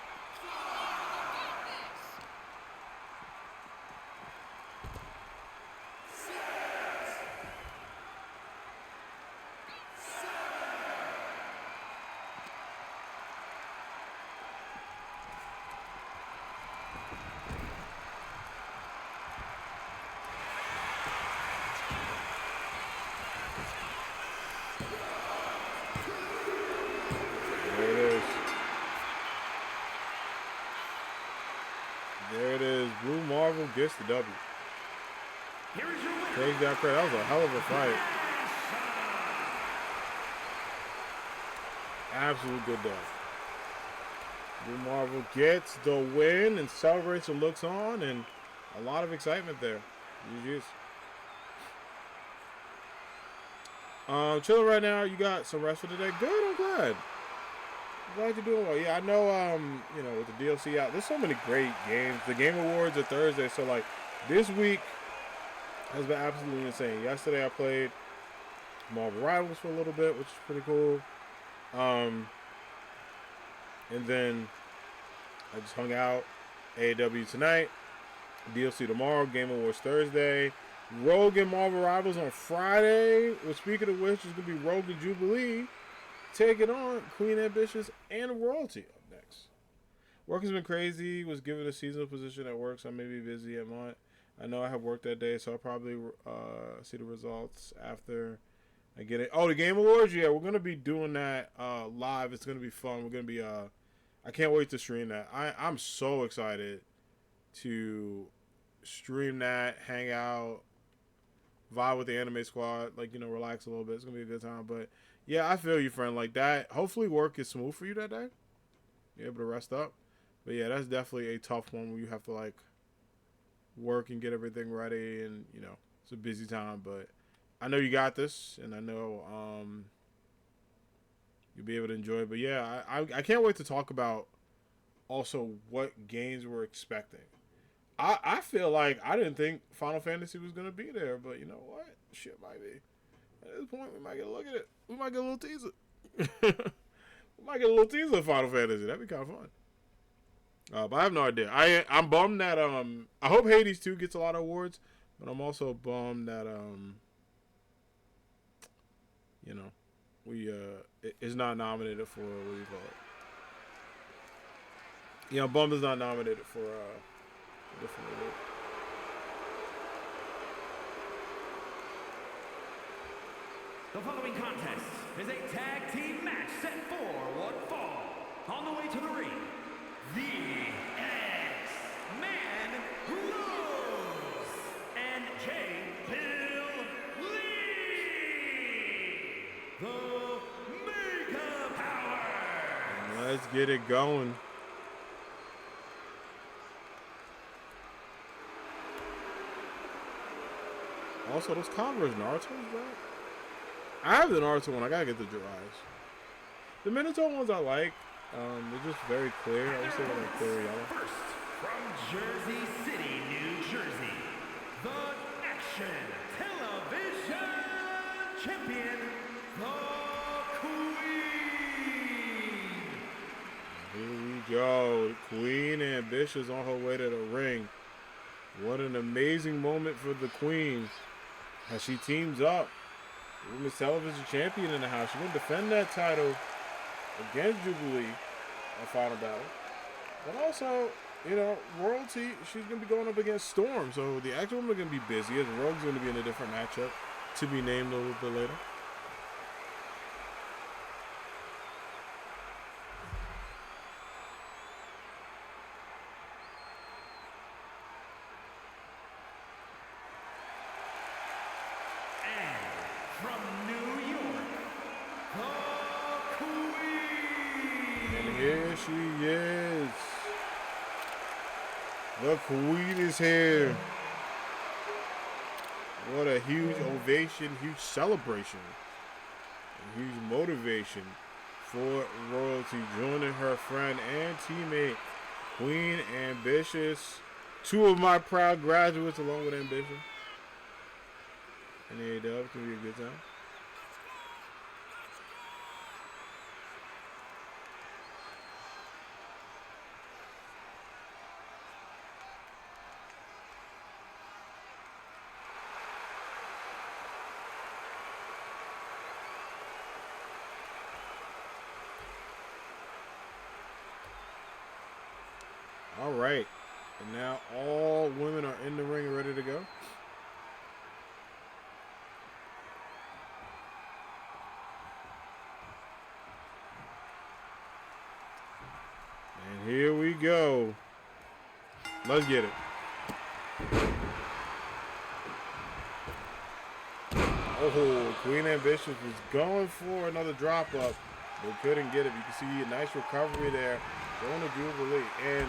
There it is. Blue Marvel gets the W. Takes that credit. That was a hell of a fight. Absolute good dub. Blue Marvel gets the win and celebrates and looks on, and a lot of excitement there. GG's. Chilling right now. You got some rest for today. Good. I'm glad. Glad you're doing well. Yeah, I know, you know, with the DLC out, there's so many great games. The Game Awards are Thursday, so, like, this week has been absolutely insane. Yesterday I played Marvel Rivals for a little bit, which is pretty cool. And then I just hung out. AAW tonight. DLC tomorrow. Game Awards Thursday. Rogue and Marvel Rivals on Friday. Well, speaking of which, it's going to be Rogue and Jubilee. taking on Queen Ambitious and Royalty up next. Work has been crazy. Was given a seasonal position at work, so I may be busy at month. I know I have work that day, so I'll probably see the results after I get it. Oh, the Game Awards? Yeah, we're going to be doing that live. It's going to be fun. We're going to be, I can't wait to stream that. I'm so excited to stream that, hang out, vibe with the anime squad, like, relax a little bit. It's going to be a good time. But, yeah, I feel you, friend. Like that, hopefully work is smooth for you that day. You're able to rest up. But, yeah, that's definitely a tough one where you have to, like, work and get everything ready. And, it's a busy time. But I know you got this. And I know you'll be able to enjoy it. But, yeah, I can't wait to talk about also what games we're expecting. I feel like I didn't think Final Fantasy was going to be there. But you know what? Shit might be. At this point, we might get a look at it. We might get a little teaser. We might get a little teaser of Final Fantasy. That'd be kind of fun. But I have no idea. I'm bummed that I hope Hades 2 gets a lot of awards, but I'm also bummed that we is not nominated for what do you call it? Yeah, bummed is not nominated for a different award. The following contest is a tag team match set for one fall. On the way to the ring, the X-Man Rose and J. Bill Lee, the Mega Power. Let's get it going. Also, those Converse Naruto's, bro. I have the Naruto one. I gotta get the Jiraiya's. The Minato ones I like. They're just very clear. I would say they're like clear yellow. First, from Jersey City, New Jersey, the Action Television Champion, the Queen. Here we go. Queen Ambitious on her way to the ring. What an amazing moment for the Queen as she teams up. Women's Television Champion in the house. She's going to defend that title against Jubilee in Final Battle. But also, Royalty, she's going to be going up against Storm. So the actual women are going to be busy as Rogue's going to be in a different matchup to be named a little bit later. She is. The Queen is here. What a huge ovation, huge celebration, and huge motivation for Royalty joining her friend and teammate, Queen Ambitious. Two of my proud graduates along with Ambition. And AAW, it's going to be a good time. All right, and now all women are in the ring and ready to go. And here we go. Let's get it. Oh, Queen Ambitious was going for another drop up, but couldn't get it. You can see a nice recovery there. Going to Jubilee. And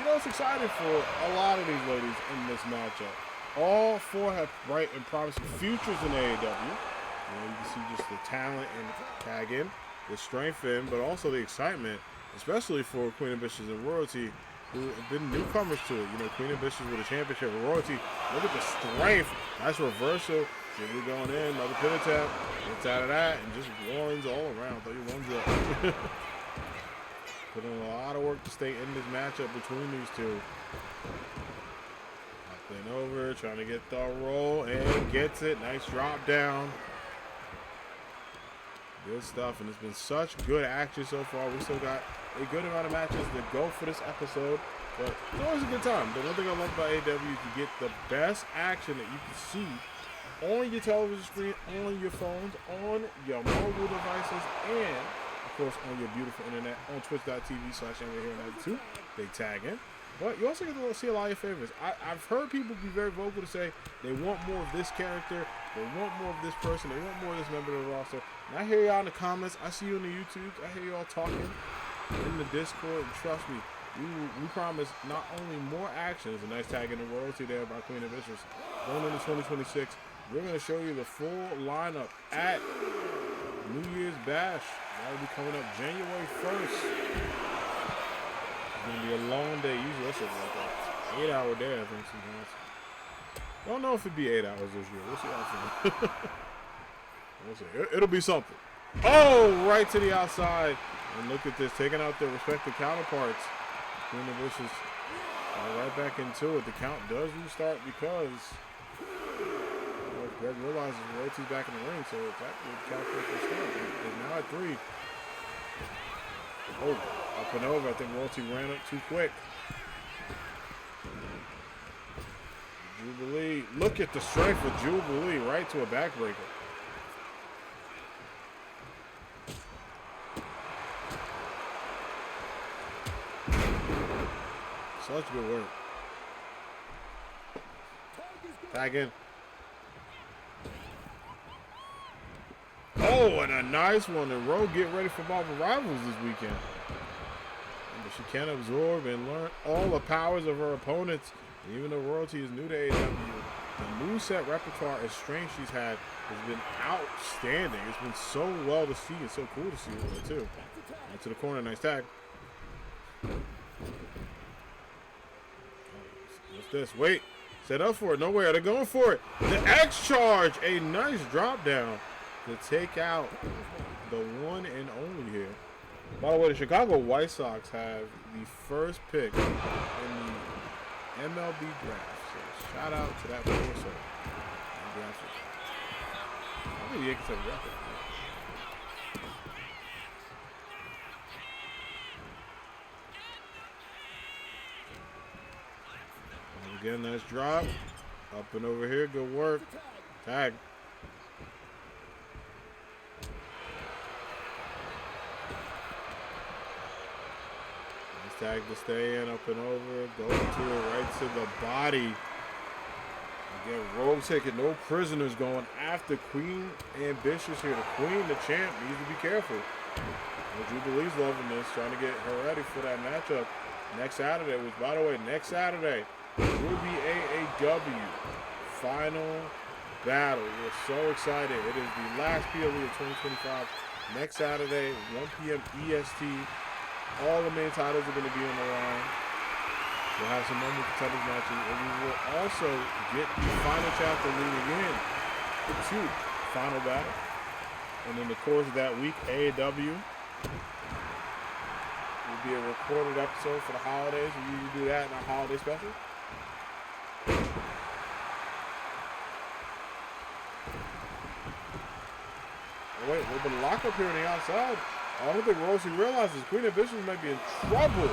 it's exciting for a lot of these ladies in this matchup. All four have bright and promising futures in AAW. You can see just the talent and tag in, the strength in, but also the excitement, especially for Queen Ambitious and Royalty, who have been newcomers to it. Queen Ambitious with a championship. Royalty, look at the strength. Nice reversal. We're going in, another pivot tap. Gets out of that and just ones all around. 31's up. Put in a lot of work to stay in this matchup between these two. Up and over, trying to get the roll, and gets it. Nice drop down. Good stuff, and it's been such good action so far. We still got a good amount of matches to go for this episode, but it's always a good time. The one thing I love about AAW is you get the best action that you can see on your television screen, on your phones, on your mobile devices, and of course on your beautiful internet on twitch.tv/AmberHero92. They tag in. But you also get to see a lot of your favorites. I've heard people be very vocal to say they want more of this character, they want more of this person, they want more of this member of the roster. And I hear y'all in the comments, I see you in the YouTubes, I hear y'all talking in the Discord, and trust me, we promise not only more action, there's a nice tag in the royalty there by Queen of Vicious. Going into 2026, we're going to show you the full lineup at New Year's Bash. That'll be coming up January 1st. It's going to be a long day. Usually that's like an 8-hour day, I think, sometimes. Don't know if it'd be 8 hours this year. We'll see how it feels. We'll see. It'll be something. Oh, right to the outside. And look at this, taking out their respective counterparts. Queen of Vicious right back into it. The count does restart because Greg realizes Royalty's back in the ring, so it's actually the count will start. It's now at 3. Oh, up and over. I think Royalty ran up too quick. Jubilee. Look at the strength of Jubilee right to a backbreaker. Such good work. Tag in. Oh, and a nice one. And Rogue get ready for Marvel Rivals this weekend. But she can absorb and learn all the powers of her opponents. Even though Royalty is new to AEW, the moveset repertoire and strength she's had has been outstanding. It's been so well to see and so cool to see with her too. Into the corner, nice tag. What's this? Wait. Set up for it. Nowhere. They're going for it. The X charge. A nice drop down to take out the one and only here. By the way, the Chicago White Sox have the first pick in the MLB draft. So shout out to that force. I think the Yankees have a record. Again, nice drop. Up and over here. Good work. Tag. Nice tag to stay in. Up and over. Go to it. Right to the body. Again, Rogue taking no prisoners going after Queen Ambitious here. The Queen, the champ, needs to be careful. Well, Jubilee's loving this. Trying to get her ready for that matchup next Saturday. Which, by the way, next Saturday will be AAW final battle. We're so excited. It is the last PLE of 2025. Next Saturday, 1 p.m. EST. All the main titles are going to be on the line. We'll have some number contenders matches, and we will also get the final chapter leading in to final battle. And in the course of that week, AAW will be a recorded episode for the holidays. We usually do that in our holiday special. Oh, wait, a little bit of lockup here on the outside. I don't think Rosie realizes Queen of Vicious might be in trouble.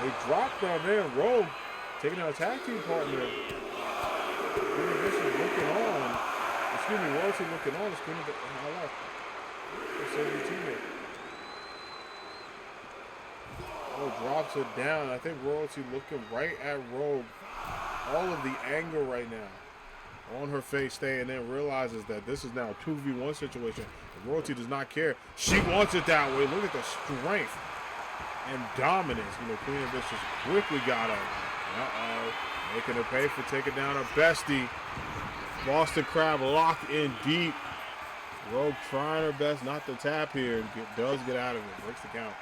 They dropped down there. Rogue taking out a tag team partner. Queen of Vicious looking on. Excuse me, Rosie looking on. It's Queen of Vicious. I left. Save your teammate. Oh, drops it down. I think Royalty looking right at Rogue. All of the anger right now on her face, staying in, realizes that this is now a 2v1 situation. And Royalty does not care. She wants it that way. Look at the strength and dominance. You know, Queen of Vicious quickly got up. Making her pay for taking down her bestie. Boston Crab locked in deep. Rogue trying her best not to tap here and does get out of it. Breaks the count.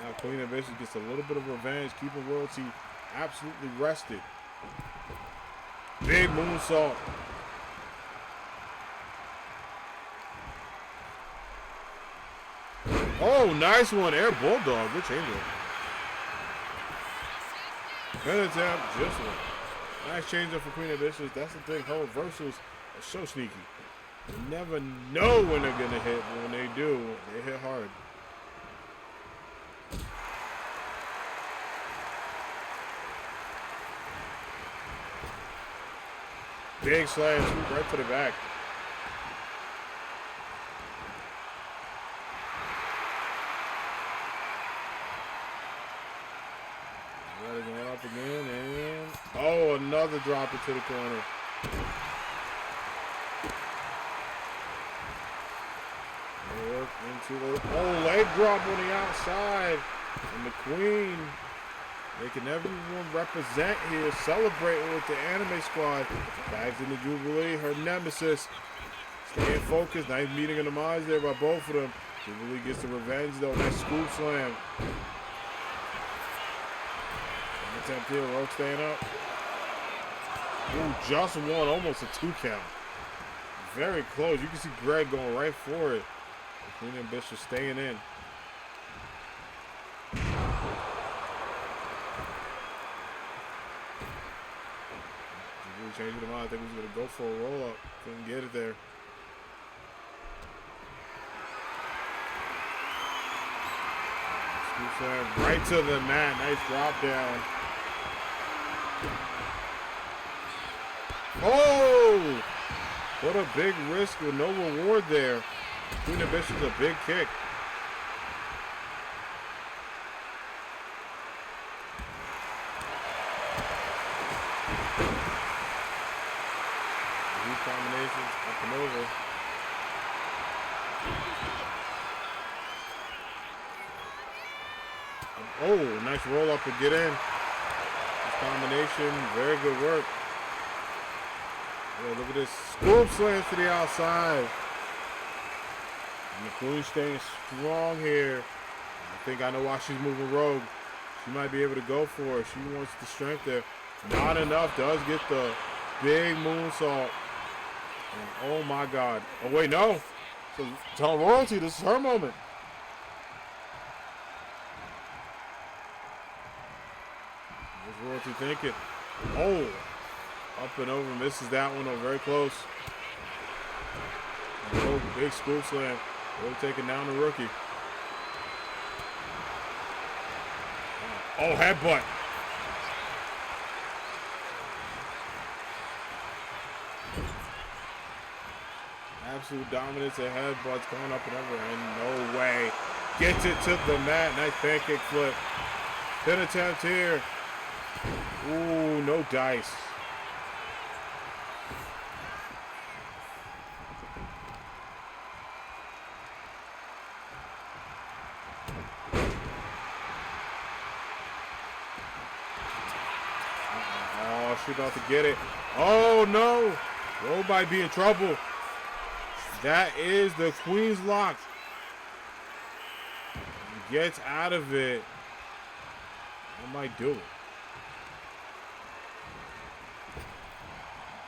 Now Queen of Vicious gets a little bit of revenge, keeping Royalty absolutely rested. Big moonsault. Oh, nice one. Air Bulldog. Good change-up. Good attempt. Just one. Nice change-up for Queen of Vicious. That's the thing. Her reversals are so sneaky. You never know when they're going to hit, but when they do, they hit hard. Big slam swoop right to the back. Going up again, and oh, another drop into the corner. Work into the leg drop on the outside, and the Queen making everyone represent here, celebrating with the Anime Squad. Bags in the Jubilee, her nemesis, staying focused. Nice meeting of the minds there by both of them. Jubilee gets the revenge though. Nice scoop slam. Attempt here, Rogue staying up. Ooh, just one, almost a 2 count. Very close. You can see Greg going right for it. Queen and Bishop staying in. Really changing the mind. I think he was going to go for a roll up. Couldn't get it there. Scoop slam right to the mat. Nice drop down. Oh! What a big risk with no reward there. Queen of Bishop's a big kick. These combinations up and over. Oh, nice roll up to get in. This combination, very good work. Yeah, look at this. Scoop slams to the outside. And the Queen staying strong here. I think I know why she's moving Rogue. She might be able to go for it. She wants the strength there. Not enough. Does get the big moonsault. And oh my God. Oh wait, no. So tell Royalty this is her moment. What's Royalty thinking? Oh. Up and over, misses that one, though, very close. Oh, big scoop slam. Really taking down the rookie. Oh, headbutt. Absolute dominance of headbutts going up and over, and no way. Gets it to the mat. Nice pancake flip. Pin attempt here. Ooh, no dice. She's about to get it. Oh no! Rogue might be in trouble. That is the Queen's lock. Gets out of it. That might do it.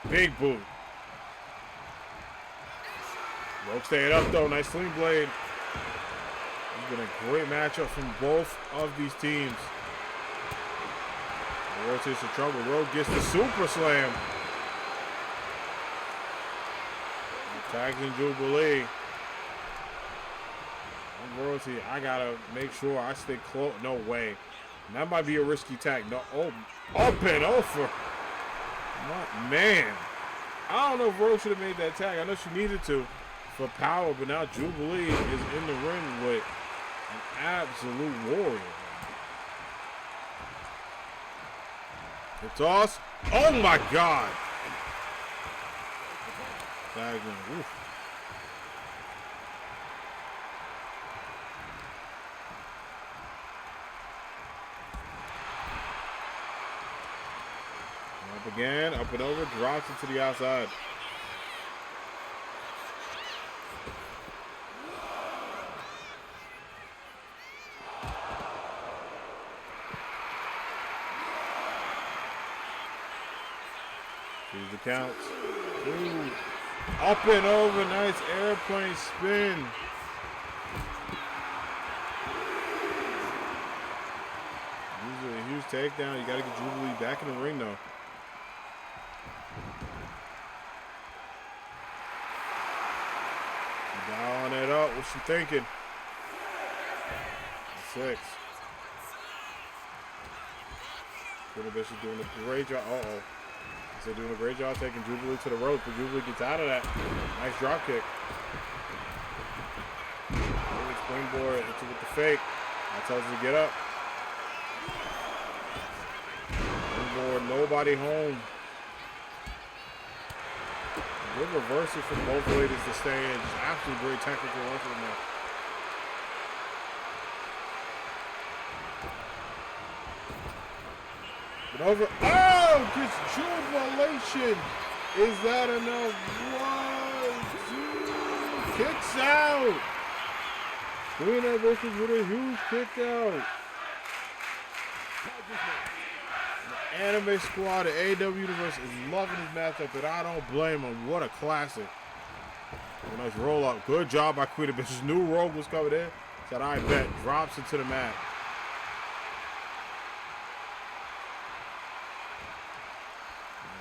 Big boot. Rogue staying up though. Nice sling blade. It's been a great matchup from both of these teams. Rogue takes the trouble. Rogue gets the super slam. Tags in Jubilee. Royalty, I gotta make sure I stay close. No way. And that might be a risky tag. No, oh, up and over. Man, I don't know if Rogue should have made that tag. I know she needed to for power, but now Jubilee is in the ring with an absolute warrior. The toss. Oh my God. Tag in. Oof. Up again, up and over, drops it to the outside. Here's the counts. Ooh. Up and over, nice airplane spin. Usually a huge takedown. You got to get Jubilee back in the ring though. Dialing it up. What's she thinking? 6. Queen Bishop doing a great job. They're doing a great job taking Jubilee to the rope, but Jubilee gets out of that. Nice drop kick. Springboard, hits it with the fake. That tells her to get up. Springboard, nobody home. Good reversal from both ladies to stay in. Just absolutely great technical work from them. But over. Oh! Gets jubilation. Is that enough? 1, 2. Kicks out. Queen Ambitions with a huge kick out. The Anime Squad, the AAW Universe is loving this matchup, and I don't blame them. What a classic. A nice roll up. Good job by Queen Ambitions. New Rogue was coming in. Said, I bet. Drops into the mat.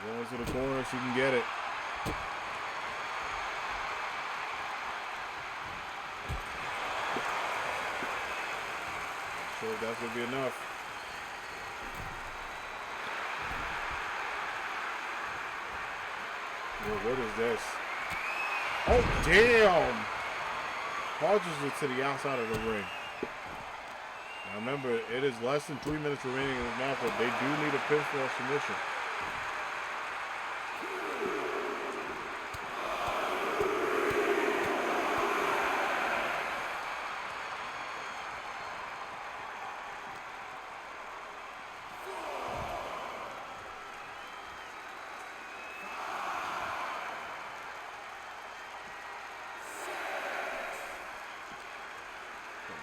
Going to the corner, she can get it. Sure, that's gonna be enough. Well, what is this? Oh, damn! Charges it to the outside of the ring. Now remember, it is less than 3 minutes remaining in this matchup. They do need a pinfall submission.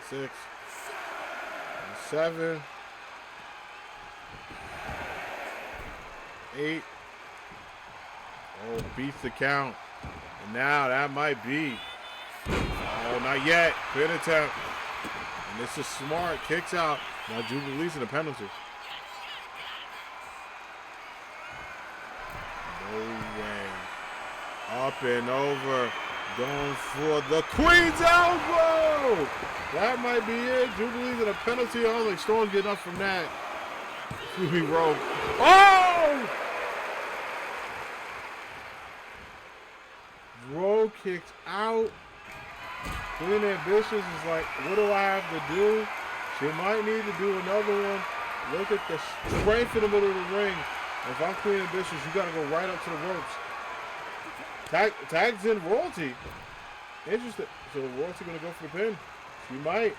Six, 7, 8. Oh, beats the count. And now that might be. Oh, not yet. Pin attempt. And this is smart. Kicks out. Now Jubilee's in a penalty. No way. Up and over. Going for the Queen's elbow. That might be it. Jubilee's in a penalty. I don't think Storm's getting up from that. Ruby Rogue. Oh! Rogue kicks out. Queen Ambitious is like, what do I have to do? She might need to do another one. Look at the strength in the middle of the ring. If I'm Queen Ambitious, you got to go right up to the ropes. Tags in Royalty. Interesting. So Royalty going to go for the pin. She might.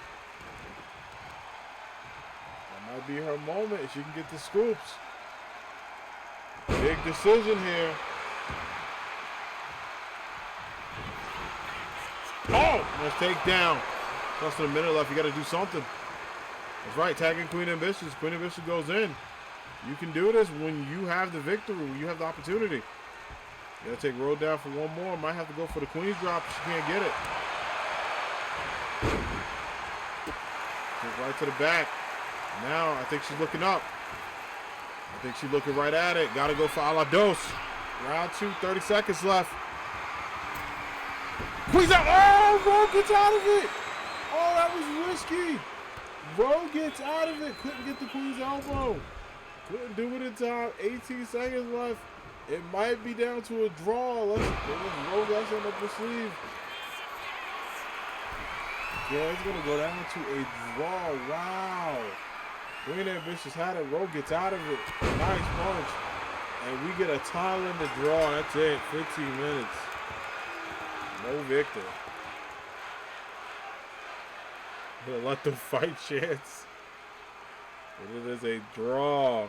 That might be her moment if she can get the scoops. Big decision here. Oh! Let's take down. Less than a minute left. You got to do something. That's right. Tagging Queen Ambitious. Queen Ambitious goes in. You can do this when you have the victory, when you have the opportunity. You got to take Road down for one more. Might have to go for the Queen's drop if she can't get it. Right to the back. Now I think she's looking up. I think she's looking right at it. Got to go for a la dos. Round 2, 30 seconds left. Queen's out. Oh, Rogue gets out of it. Oh, that was risky. Rogue gets out of it. Couldn't get the Queen's elbow. Couldn't do it in time. 18 seconds left. It might be down to a draw. Rogue got something up the sleeve. Yeah, it's going to go down to a draw. Wow. Queen Ambitious had it. Rogue gets out of it. Nice punch. And we get a tie in the draw. That's it. 15 minutes. No victor. We'll let them fight chance. But it is a draw.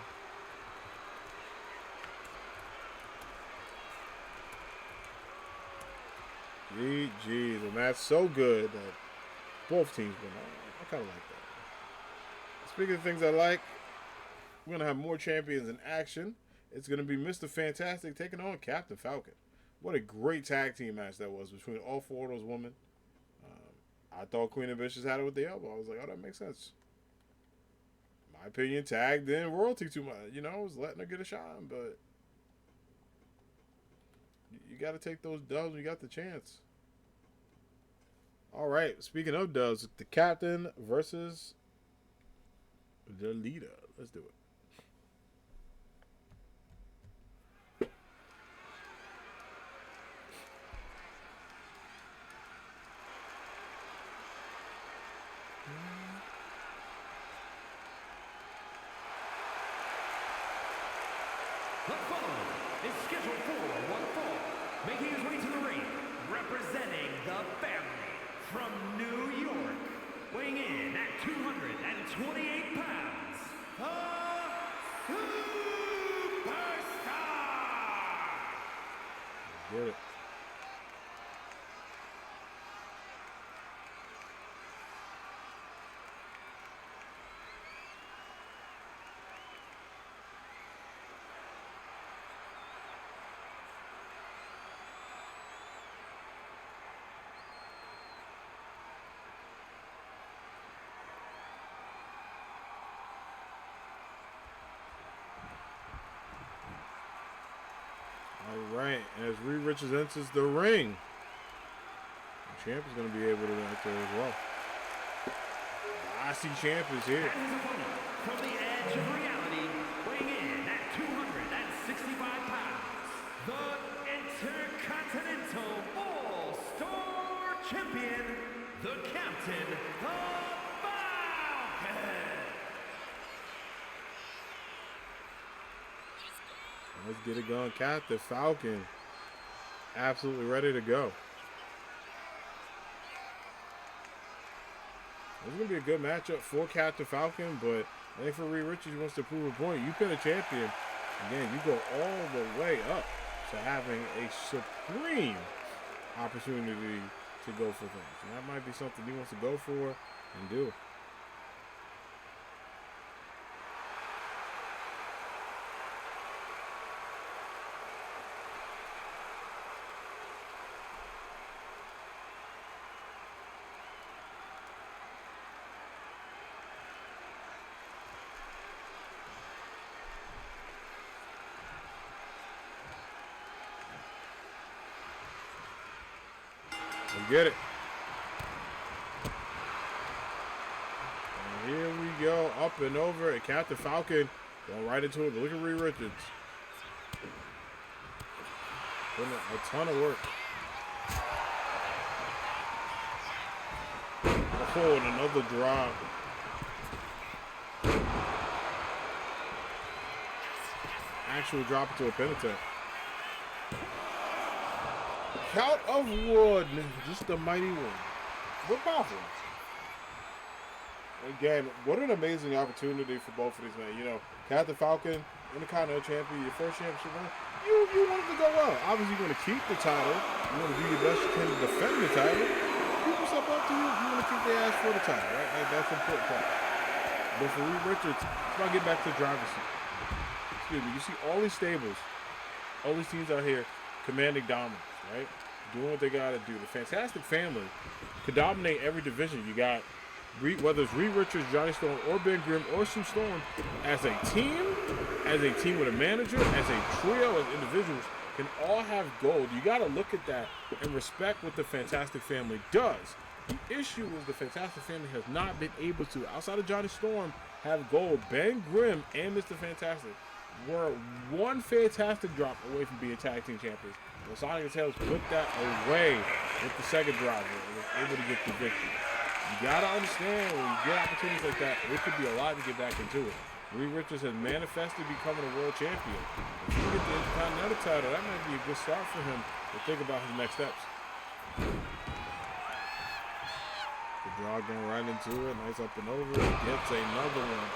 GG. The match so good that both teams win. I kind of like that. Speaking of things I like, we're going to have more champions in action. It's going to be Mr. Fantastic taking on Captain Falcon. What a great tag team match that was between all 4 of those women. I thought Queen Ambitious had it with the elbow. I was like, oh, that makes sense. In my opinion, tagged in Royalty too much. You know, I was letting her get a shine, but you got to take those dubs when you got the chance. All right. Speaking of dubs, the captain versus the leader. Let's do it. The following is scheduled for one fall, making his way to the ring, representing the family from New York, weighing in at 228 pounds, the Superstar! Get it. All right, as Reed Richards enters the ring, the champ is going to be able to enter as well. I see champ is here. And his opponent, from the edge of reality, weighing in at 265 pounds, the Intercontinental All-Star Champion, the Captain, the Falcon! Let's get it going. Captain Falcon, absolutely ready to go. This is going to be a good matchup for Captain Falcon, but I think for Reed Richards, he wants to prove a point. You pin a champion, again, you go all the way up to having a supreme opportunity to go for things. And that might be something he wants to go for and do. Get it. And here we go, up and over, and Captain Falcon going right into it. Look at Reed Richards. Putting a ton of work. Oh, and another drop. Actual drop into a pin attempt. Count of one, just a mighty one. What powerful. Again, what an amazing opportunity for both of these men. You know, Captain Falcon, Intercontinental Champion, your first championship run. You wanted to go well. Obviously, you want to keep the title. You want to do your best you can to defend the title. People step up to you. You want to keep their ass for the title, right? That's an important part. But for Reed Richards, it's about getting back to the driver's seat. Excuse me. You see all these stables, all these teams out here commanding dominance, right? Doing what they got to do. The Fantastic Family could dominate every division. You got, whether it's Reed Richards, Johnny Storm, or Ben Grimm, or Sue Storm, as a team with a manager, as a trio, as individuals, can all have gold. You got to look at that and respect what the Fantastic Family does. The issue is the Fantastic Family has not been able to, outside of Johnny Storm, have gold. Ben Grimm and Mr. Fantastic were one fantastic drop away from being tag team champions. Well, Sonic and Tails put that away with the second driver and was able to get the victory. You gotta understand, when you get opportunities like that, it could be a lot to get back into it. Reed Richards has manifested becoming a world champion. If he can get the Intercontinental title, that might be a good start for him to think about his next steps. The draw going right into it, nice up and over, gets another one.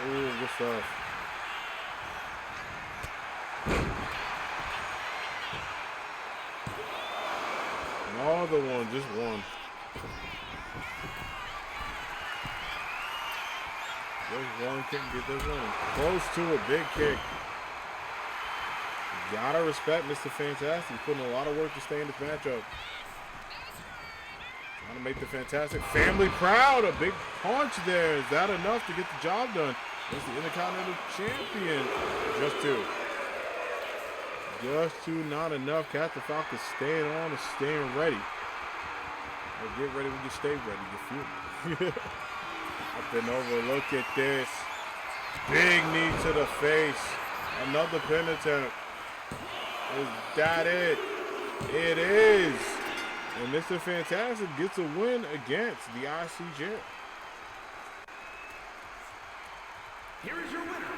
Ooh, good stuff. Another one, just one. There's one kick, get this one. Close to a big kick. Gotta respect Mr. Fantastic. Putting a lot of work to stay in this matchup. Trying to make the Fantastic family proud. A big punch there. Is that enough to get the job done? That's the Intercontinental Champion. Just two. Just two, not enough. Captain Falcon staying on and staying ready. Well, get ready when you stay ready. You feel me? Up and over. Look at this. Big knee to the face. Another pin attempt. Is that it? It is. And Mr. Fantastic gets a win against the ICJ. Here is your winner.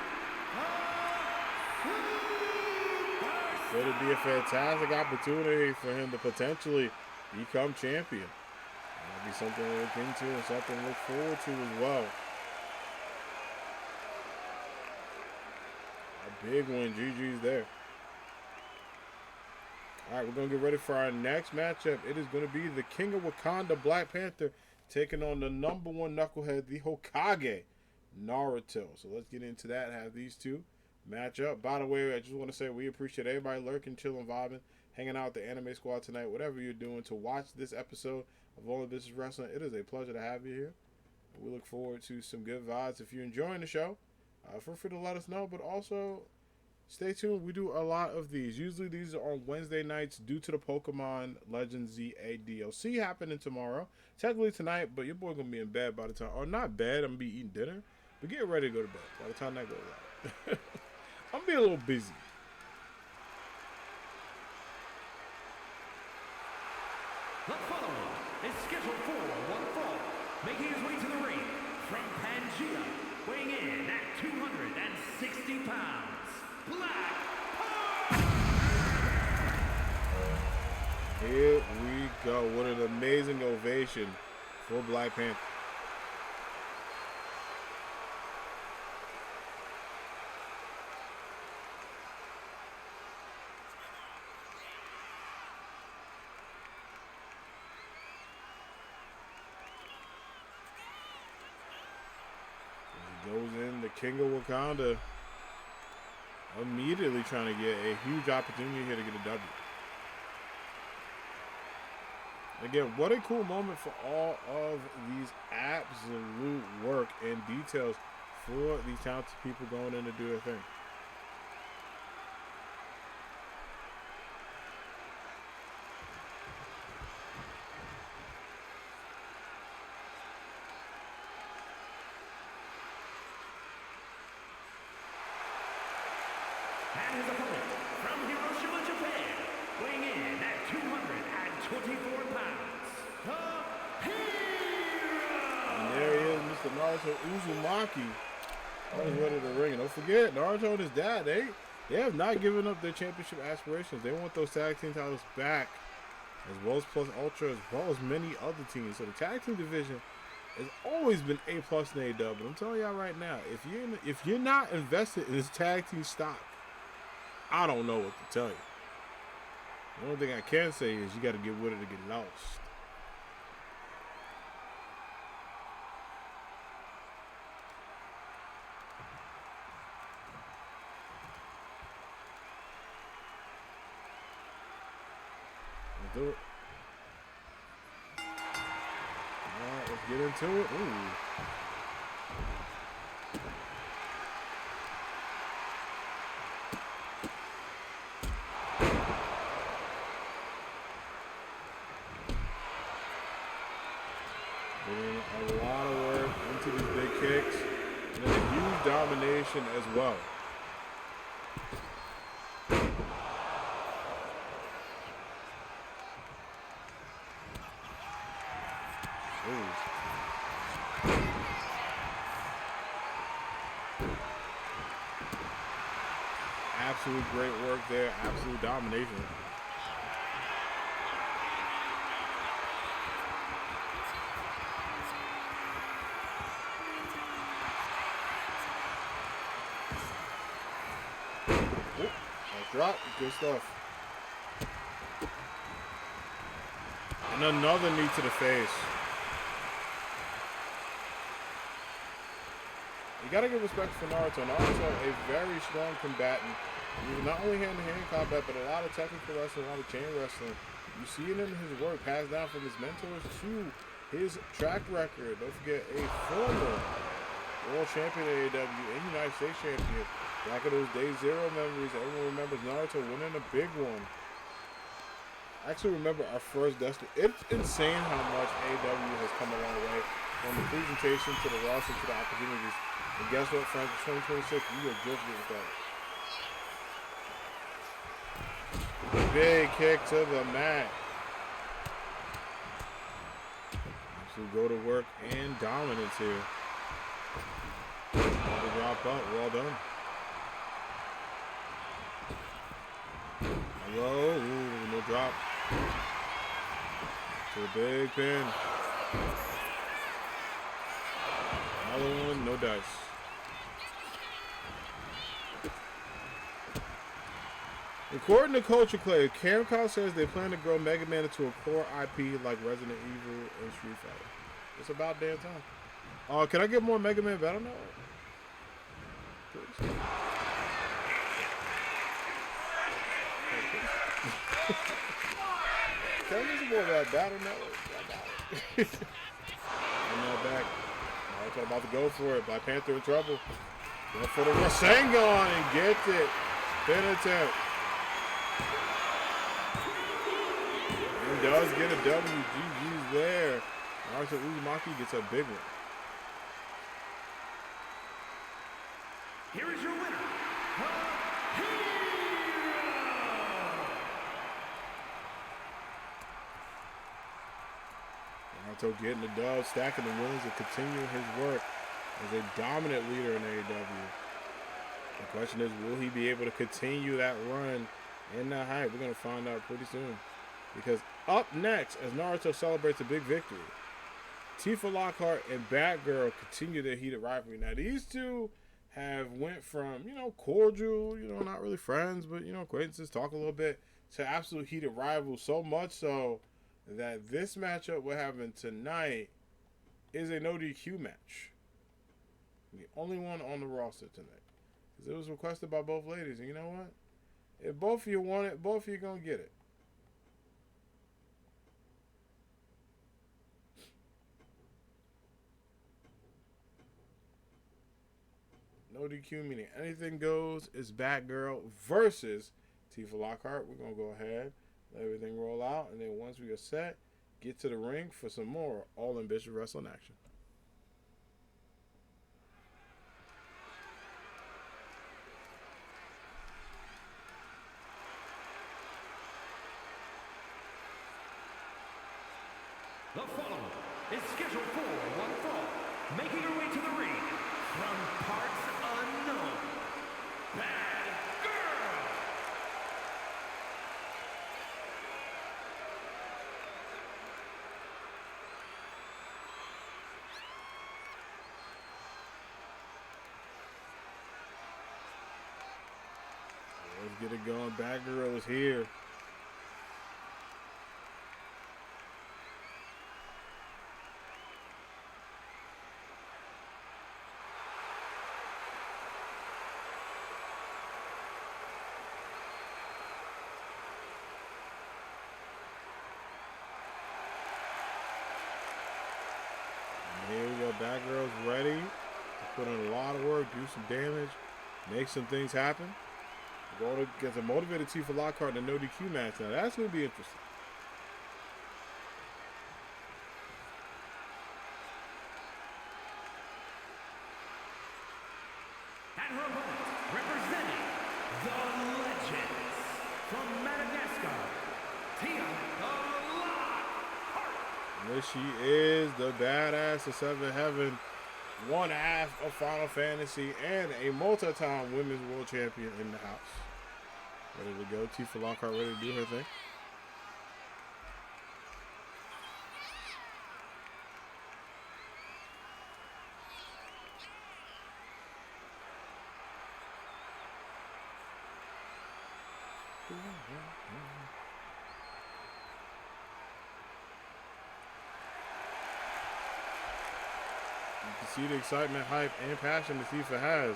Could it be a fantastic opportunity for him to potentially become champion? That'd be something to look into and something to look forward to as well. A big win. GG's there. All right, we're going to get ready for our next matchup. It is going to be the King of Wakanda, Black Panther, taking on the number one knucklehead, the Hokage, Naruto. So let's get into that and have these two match up. By the way, I just want to say we appreciate everybody lurking, chilling, vibing, hanging out with the Anime Squad tonight. Whatever you're doing to watch this episode of All of This Is Wrestling, it is a pleasure to have you here. We look forward to some good vibes. If you're enjoying the show, feel free to let us know, but also stay tuned. We do a lot of these. Usually these are on Wednesday nights due to the Pokemon Legends ZA DLC happening tomorrow. Technically tonight, but your boy going to be in bed by the time. Or not bed, I'm going to be eating dinner. But get ready to go to bed by the time that goes out. I'm going to be a little busy. The following is scheduled for one fall, making his way to the ring from Pangea, weighing in at 260 pounds, Black Panther! Here we go. What an amazing ovation for Black Panther. Goes in the King of Wakanda, immediately trying to get a huge opportunity here to get a W. Again, what a cool moment for all of these absolute work and details for these talented people going in to do their thing. And his opponent from Hiroshima, Japan, weighing in at 224 pounds, the Hero! And there he is, Mr. Naruto Uzumaki. Always ready to ring. And don't forget, Naruto and his dad, they have not given up their championship aspirations. They want those tag team titles back, as well as Plus Ultra, as well as many other teams. So the tag team division has always been A+ in AEW. But I'm telling y'all right now, if you're not invested in this tag team stock, I don't know what to tell you. The only thing I can say is you got to get with it to get lost. Let's do it. All right, let's get into it. Ooh. Putting a lot of work into these big kicks. And then a huge domination as well. Ooh. Absolute great work there. Absolute domination. Drop, good stuff. And another knee to the face. You gotta give respect for Naruto. Naruto, a very strong combatant. He's not only hand-to-hand combat, but a lot of technical wrestling, a lot of chain wrestling. You see it in his work, passed down from his mentors to his track record. Don't forget, a former world champion at AAW and United States champion. Back in those day zero memories, everyone remembers Naruto winning a big one. I actually remember our first Destiny. It's insane how much AAW has come a long way from the presentation to the roster to the opportunities. And guess what, friends? In 2026, we are just getting started. Big kick to the mat. Actually go to work and dominance here. Another drop up. Well done. Hello. Ooh, no drop. To the big pin. Another one. No dice. According to Culture Clay, Capcom says they plan to grow Mega Man into a core IP like Resident Evil and Street Fighter. It's about damn time. Can I get more Mega Man Battle Network? Please. Can I get some more of that Battle Network? I'm not back. I'm about to go for it. Black Panther in trouble. Going for the Rasengan and gets it. Pin attempt. And does get a W. GG's there. Naruto Uzumaki gets a big one. Here is your winner, Naruto getting the dub, stacking the wins, and continuing his work as a dominant leader in AEW. The question is, will he be able to continue that run in that hype? We're going to find out pretty soon. Because up next, as Naruto celebrates a big victory, Tifa Lockhart and Batgirl continue their heated rivalry. Now, these two have went from, cordial, not really friends, but, acquaintances, talk a little bit, to absolute heated rivals. So much so that this matchup we're having tonight is a no DQ match. The only one on the roster tonight. Because it was requested by both ladies. And you know what? If both of you want it, both of you going to get it. No DQ meaning anything goes. It's Batgirl versus Tifa Lockhart. We're going to go ahead, let everything roll out. And then once we are set, get to the ring for some more all-ambitious wrestling action. The following is scheduled for one fall, making her way to the ring from parts unknown, Bad Girl. Let's get it going. Batgirl is here. Here we go. Batgirl's ready to put in a lot of work, do some damage, make some things happen. Going to get a motivated Tifa Lockhart in a no DQ match. Now that's going to be interesting. And her opponent, representing the Legends from Madagascar, Tia the Lockhart. There she is, the badass of Seven Heaven, one half of Final Fantasy, and a multi-time women's world champion in the house. Ready to go. Tifa Lockhart ready to do her thing. You can see the excitement, hype, and passion that Tifa has.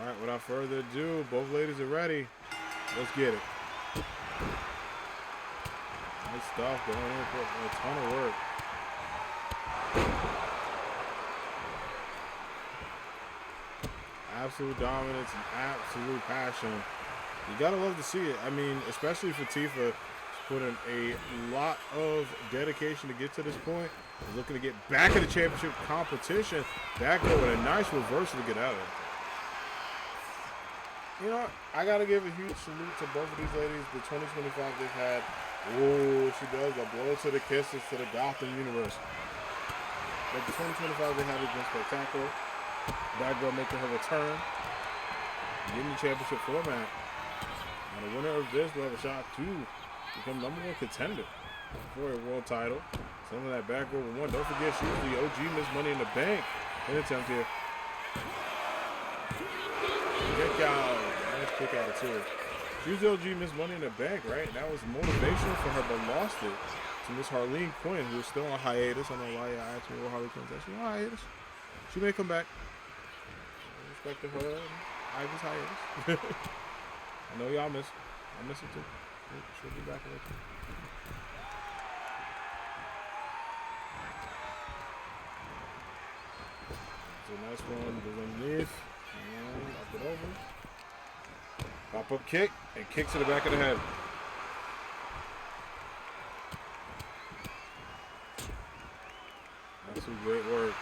All right, without further ado, both ladies are ready. Let's get it. Nice stuff going in for a ton of work. Absolute dominance and absolute passion. You gotta love to see it. I mean, especially for Tifa, she's put in a lot of dedication to get to this point. She's looking to get back in the championship competition. Back there with a nice reversal to get out of it. You know, I gotta give a huge salute to both of these ladies. The 2025 they've had. Oh, she does a blow to the kisses to the Gotham universe. But the 2025 they had has been spectacular. That girl making her return, getting the championship format. And the winner of this will have a shot to become #1 contender for a world title. Some of that back over one. Don't forget, she was the OG Miss Money in the Bank in attempt here. Kick out. Nice kick out of two. She was the OG Miss Money in the Bank, right? And that was motivational for her, but lost it to Miss Harleen Quinn, who is still on hiatus. I don't know why you asked me where Harley Quinn's at. She's on hiatus. She may come back. Respect to her and Ivy's hiatus. I know y'all miss. I miss her too. She'll be back later. So nice one goes underneath and up it over. Pop up kick and kick to the back of the head. That's some great work.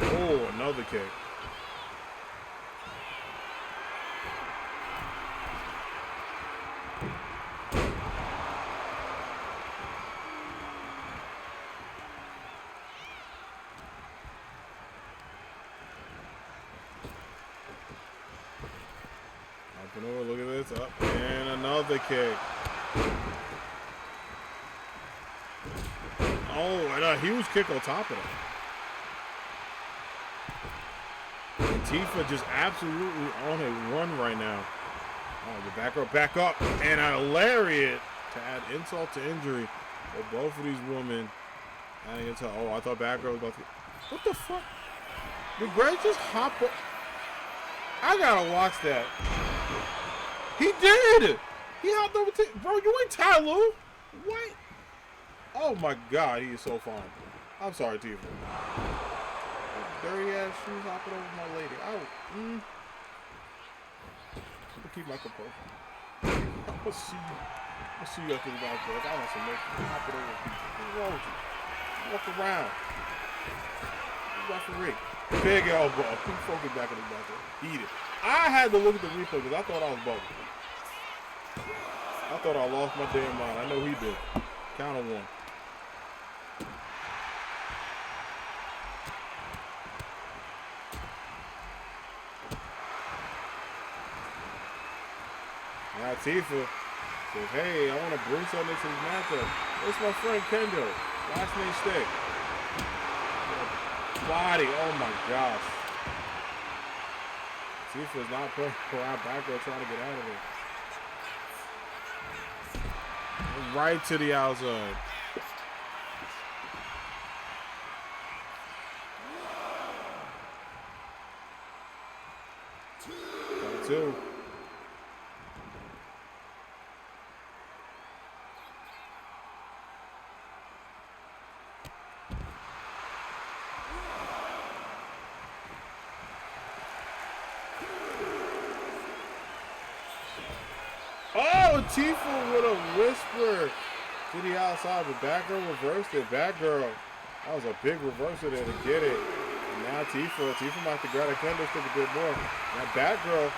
Oh, another kick. Up and over, look at this. Up and another kick. Oh, and a huge kick on top of that. Tifa just absolutely on a run right now. Oh, the back row back up and a lariat to add insult to injury for both of these women. Adding into, oh, I thought back row was about to. What the fuck? Did Greg just hop up? I gotta watch that. He did. He hopped over to, bro. You ain't Ty Lue. What? Oh my God, he is so fine. I'm sorry, Tifa. Dirty ass shoes hopping over my lady. I'm gonna keep my composure. I'm gonna see you. I'm gonna see you up in the back there. I want some mercy. Hop it over people. What's wrong with you? Walk around. You referee. Big elbow. Keep focused back in the back there. Eat it. I had to look at the replay because I thought I was bugging. I thought I lost my damn mind. I know he did. Count on one. Now Tifa says, hey, I want to bring something to this matchup. It's my friend Kendo. Last name Stick. Body. Oh my gosh. Tifa's not playing around back there trying to get out of it. Right to the outside. Got two. Oh, Tifa with a whisper to the outside, but Batgirl reversed it. Batgirl, that was a big reversal there to get it. And now Tifa might have to grab a candlestick a bit more. Now Batgirl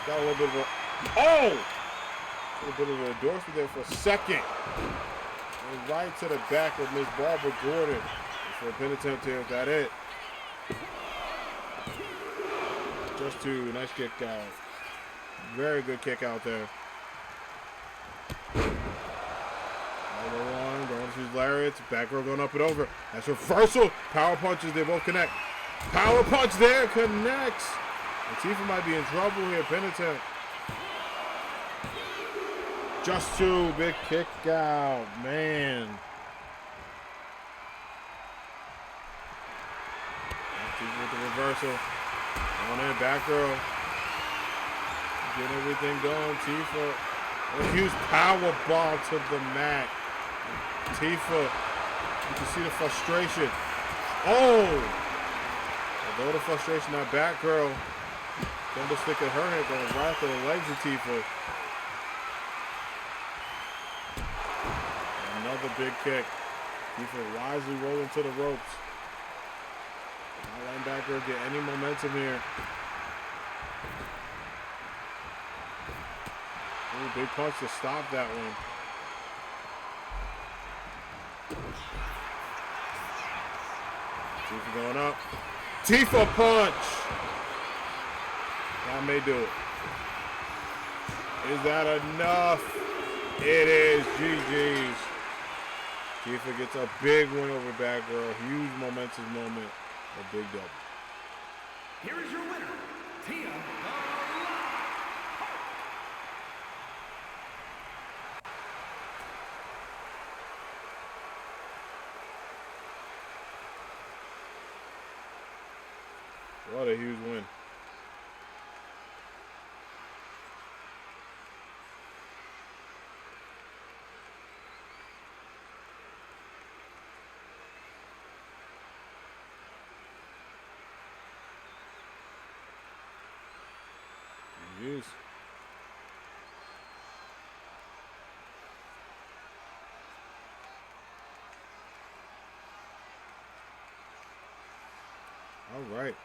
got a little bit of a, oh! A little bit of an endorsement there for a second. And right to the back of Miss Barbara Gordon. For a pin attempt here, is that it? Just two, nice kick out. Very good kick out there. Number one, going to his lariats. Batgirl going up and over. That's reversal. Power punches, they both connect. Power punch there, connects. And Tifa might be in trouble here, penitent. Just two, big kick out, man. Tifa with the reversal. On in, back row. Getting everything going, Tifa. A huge power bomb to the mat. Tifa, you can see the frustration. Oh! Although the frustration, that back girl, stick at her head, going right to the legs of Tifa. Another big kick. Tifa wisely rolling to the ropes. Not letting back girl get any momentum here. Ooh, big punch to stop that one. Tifa going up. Tifa punch! That may do it. Is that enough? It is. GG's. Tifa gets a big win over Batgirl. Huge momentous moment. A big double. Here is your winner, Tia. What a huge win. Jeez. All right.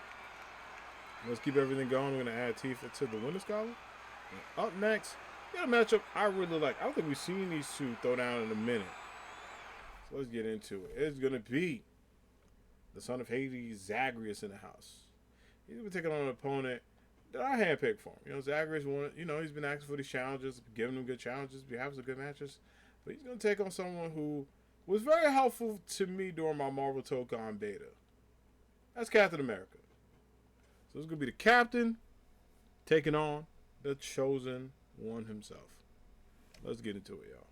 Let's keep everything going. We're going to add Tifa to the winners column. And up next, we got a matchup I really like. I don't think we've seen these two throw down in a minute. So let's get into it. It's going to be the son of Hades, Zagreus, in the house. He's going to be taking on an opponent that I handpicked for him. You know, Zagreus, he's been asking for these challenges, giving him good challenges, be having some good matches. But he's going to take on someone who was very helpful to me during my Marvel Tokon beta. That's Captain America. So it's going to be the captain taking on the chosen one himself. Let's get into it, y'all.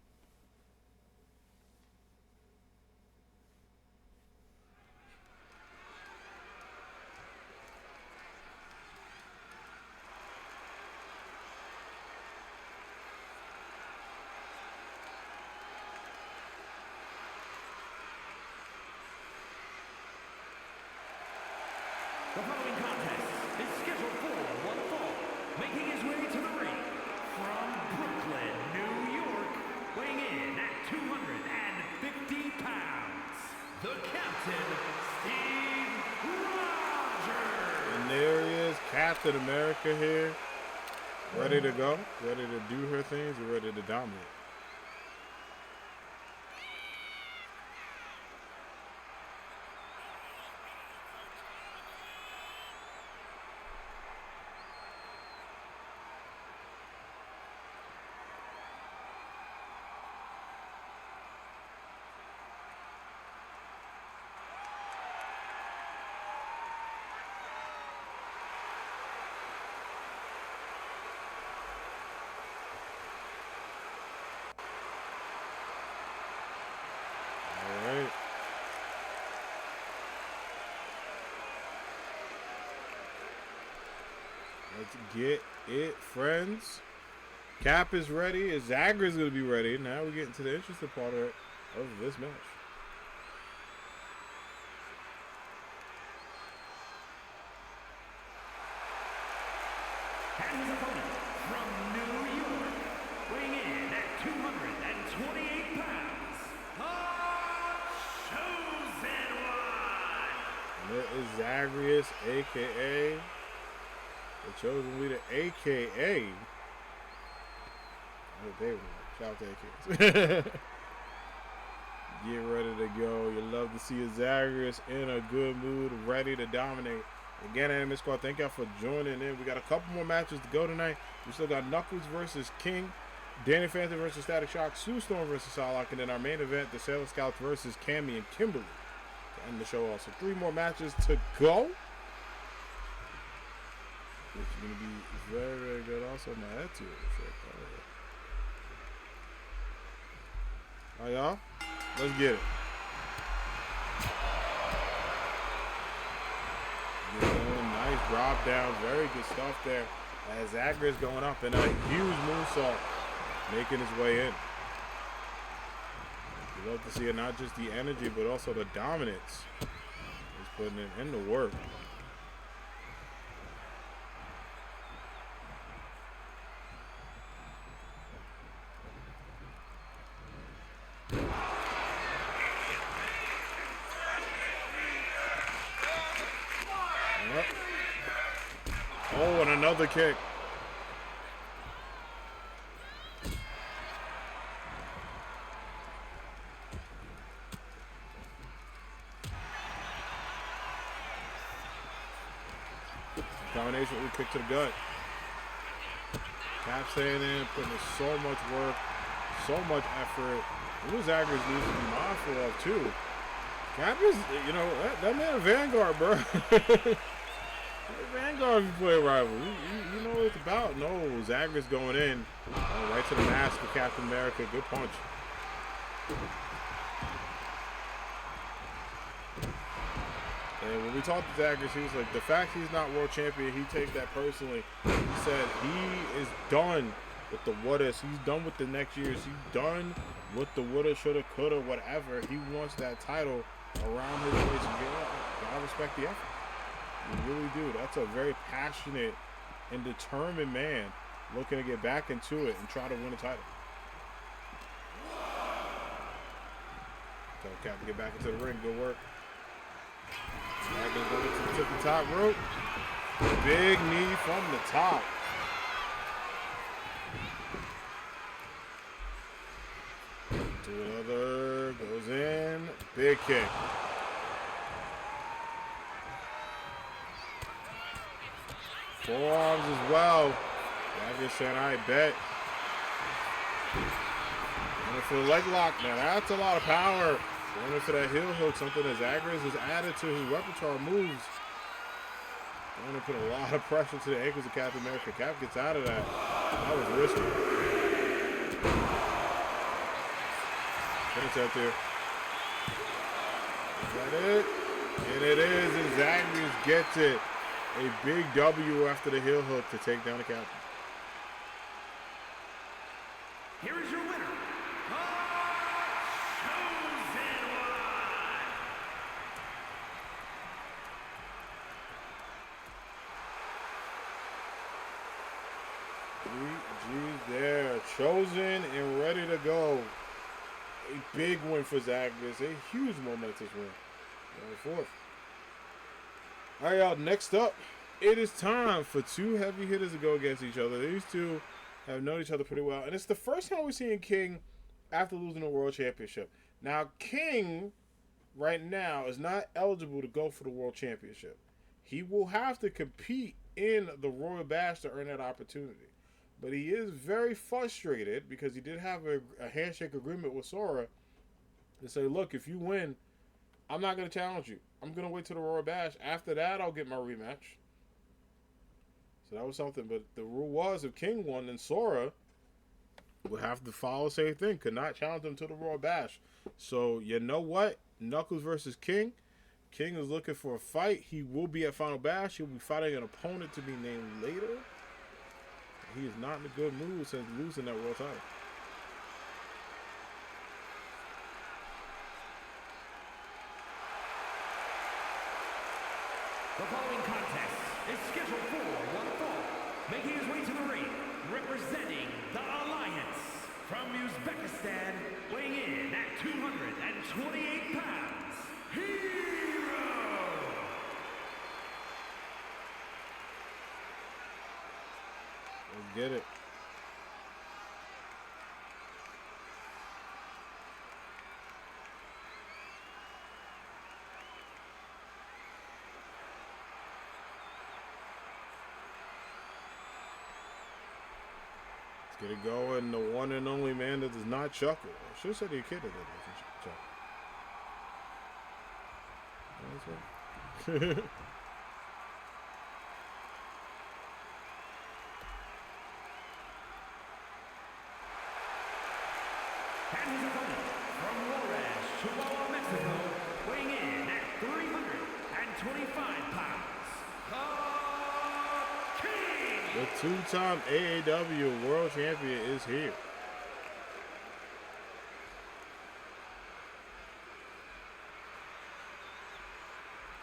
The following contest is scheduled for one fall, making his way to the ring from Brooklyn, New York, weighing in at 250 pounds, the Captain, Steve Rogers. And there he is, Captain America here, ready to go, ready to do her things, and ready to dominate. Let's get it, friends. Cap is ready. Zagreus is going to be ready. Now we're getting to the interesting part of this match. And his opponent from New York, weighing in at 228 pounds, the Chosen One. And it is Zagreus, a.k.a. the chosen leader, a.k.a. Shout out to AKs. Get ready to go. You love to see a Zagreus in a good mood, ready to dominate. Again, Anime Squad, thank y'all for joining in. We got a couple more matches to go tonight. We still got Knuckles versus King, Danny Phantom versus Static Shock, Sue Storm versus Psylocke, and then our main event, the Sailor Scouts versus Cammy and Kimberly to end the show. Also, 3 more matches to go. which is going to be very, very good. Also, my head to it. All right, y'all. Let's get it. Nice drop down. Very good stuff there. As Zagreus going up in a huge moonsault, making his way in. You love to see it, not just the energy, but also the dominance. He's putting it in the work. Oh, and another kick. Combination with a kick to the gut. Cap staying in, putting in so much work, so much effort. Lou Zagreus needs to be mindful of too. Cap is, you know, that man a Vanguard, bro. Vanguard, if you play rival, you know what it's about. No, Zagreus going in, right to the mask of Captain America. Good punch. And when we talked to Zagreus, he was like, the fact he's not world champion, he takes that personally. He said he is done with the what-ifs. He's done with the next years. He's done with the woulda, shoulda, coulda, whatever. He wants that title around his waist. Gotta respect the effort. You really do. That's a very passionate and determined man looking to get back into it and try to win a title. Tell Cap to get back into the ring. Good work. Zagreus going to the top rope. Big knee from the top. To another. Goes in. Big kick. Forearms as well. Zagreus saying, I bet. Going for the leg lock. Now that's a lot of power. Going for that heel hook, something that Zagreus has added to his repertoire moves. Going to put a lot of pressure to the ankles of Captain America. Cap gets out of that. That was risky. Finish out there. Is that it? And it is, and Zagreus gets it. A big W after the heel hook to take down the Captain. Here is your winner, GG's there. Chosen and ready to go. A big win for Zagreus. A huge momentous win. Going forth. All right, y'all. Next up, it is time for two heavy hitters to go against each other. These two have known each other pretty well. And it's the first time we're seeing King after losing the World Championship. Now, King, right now, is not eligible to go for the World Championship. He will have to compete in the Royal Bash to earn that opportunity. But he is very frustrated because he did have a handshake agreement with Sora to say, look, if you win, I'm not going to challenge you. I'm going to wait till the Royal Bash. After that, I'll get my rematch. So that was something. But the rule was if King won, then Sora would have to follow the same thing. Could not challenge him to the Royal Bash. So you know what? Knuckles versus King. King is looking for a fight. He will be at Final Bash. He'll be fighting an opponent to be named later. He is not in a good mood since losing that world title. The following contest is scheduled for one fall. Making his way to the ring, representing the Alliance from Uzbekistan, weighing in at 228 pounds, Hero! Let's get it. Get it going. The one and only man that does not chuckle. I should have said your kid that doesn't chuckle. The two-time AAW World Champion is here.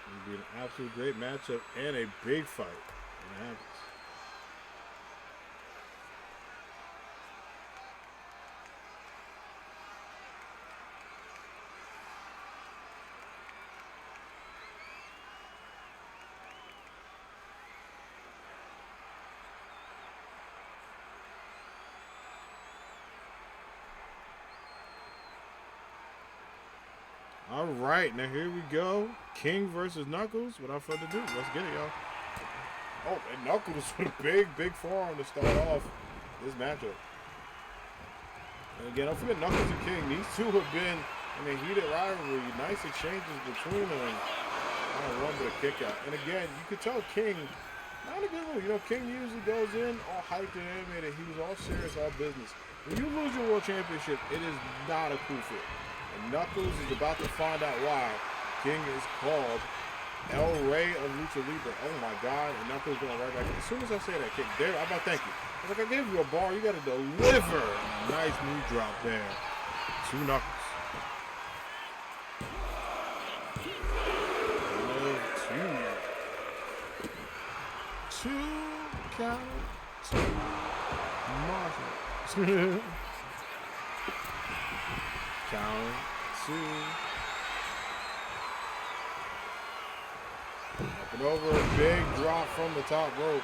It'll be an absolute great matchup and a big fight when it happens. All right, now here we go. King versus Knuckles. Without further ado, let's get it, y'all. Oh, and Knuckles with a big forearm to start off this matchup. And again, don't forget Knuckles and King. These two have been in a heated rivalry. Nice exchanges between them. One with a kick out. And again, you could tell King, not a good move. You know, King usually goes in all hyped and animated. He was all serious, all business. When you lose your world championship, it is not a cool fit. And Knuckles is about to find out why King is called El Rey of Lucha Libre. Oh my God. And Knuckles going right back. As soon as I say that kick there, I'm about thank you. I was like, I gave you a bar. You got to deliver. Nice knee drop there to Knuckles. Two count. Two. Marshall. Count. Two. Up and over. A big drop from the top rope.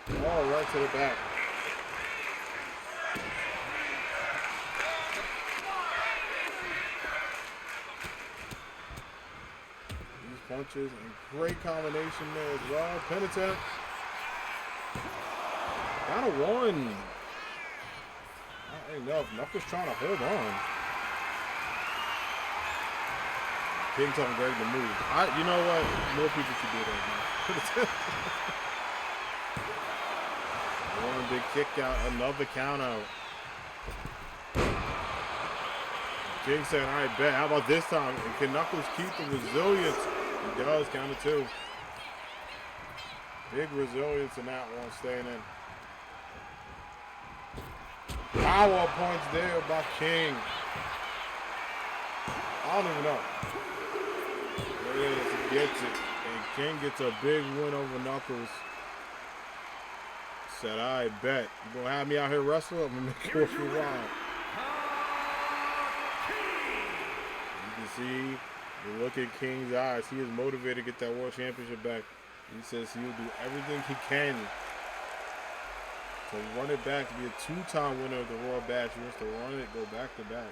Oh, right to the back. These punches and great combination there as well. Penitent. Down to one. Not enough. Knuckles trying to hold on. King telling Greg to move. You know what? More people should do that now. One big kick out, another count out. King saying, all right, bet. How about this time? And can Knuckles keep the resilience? He does, count of two. Big resilience in that one, staying in. Power points there by King. I don't even know. There it is, he gets it. And King gets a big win over Knuckles. Said, I bet. You gonna have me out here wrestling? I'm gonna make it worth your while. You can see the look in King's eyes. He is motivated to get that world championship back. He says he'll do everything he can to run it back, to be a two-time winner of the Royal Bash. He wants to run it, go back to back.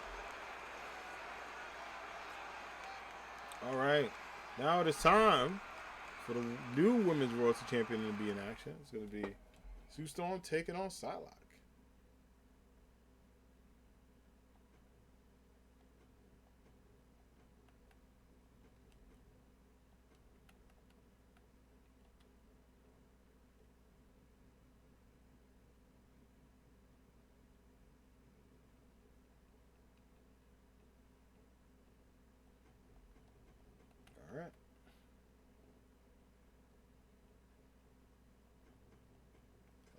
All right. Now it is time for the new Women's World Champion to be in action. It's going to be Sue Storm taking on Psylocke. All right.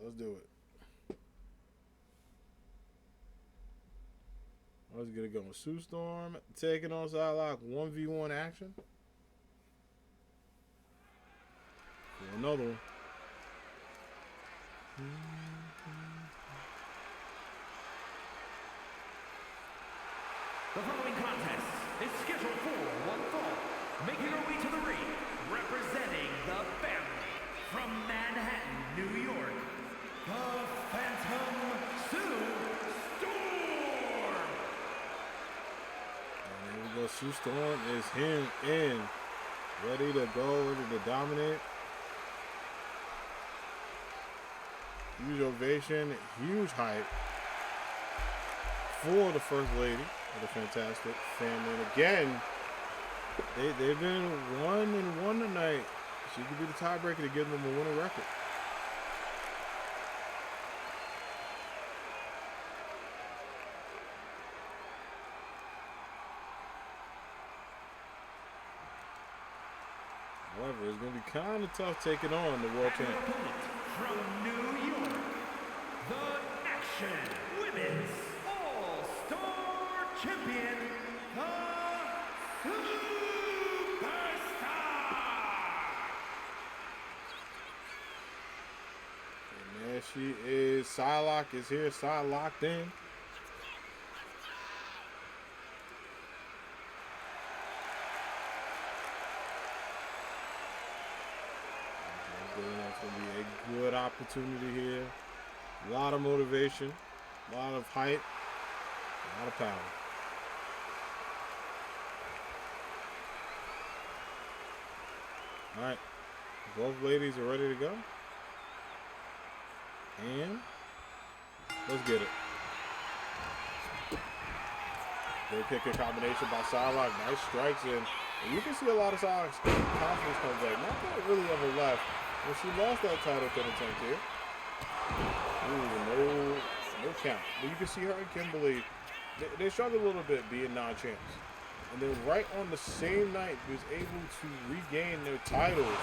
Let's do it. Let's get it going. Sue Storm taking on Psylocke. 1v1 action. For another one. The following contest is scheduled for one fall. Making her way to the ring, representing the family from Manhattan, New York, the Phantom Sue Storm. And here we go. Sue Storm is him in. Ready to go, ready to dominate. Huge ovation, huge hype for the First Lady of the Fantastic Family. And again, they've been 1-1 tonight. She could be the tiebreaker to give them a winning record. However, it's going to be kind of tough taking on the world champion. From New York, the Action Women's All-Star Champion, the Superstar. And there she is. Psylocke is here. Psylocke in. It's going to be a good opportunity here. A lot of motivation, a lot of height, a lot of power. All right, both ladies are ready to go. And let's get it. Good kicking combination by Psylocke. Nice strikes in. And you can see a lot of Psylocke's confidence come back. Not that it really ever left. When she lost that title to the attempt here. Ooh, no count. But you can see her and Kimberly, they struggled a little bit being non-champs. And then right on the same night, was able to regain their titles.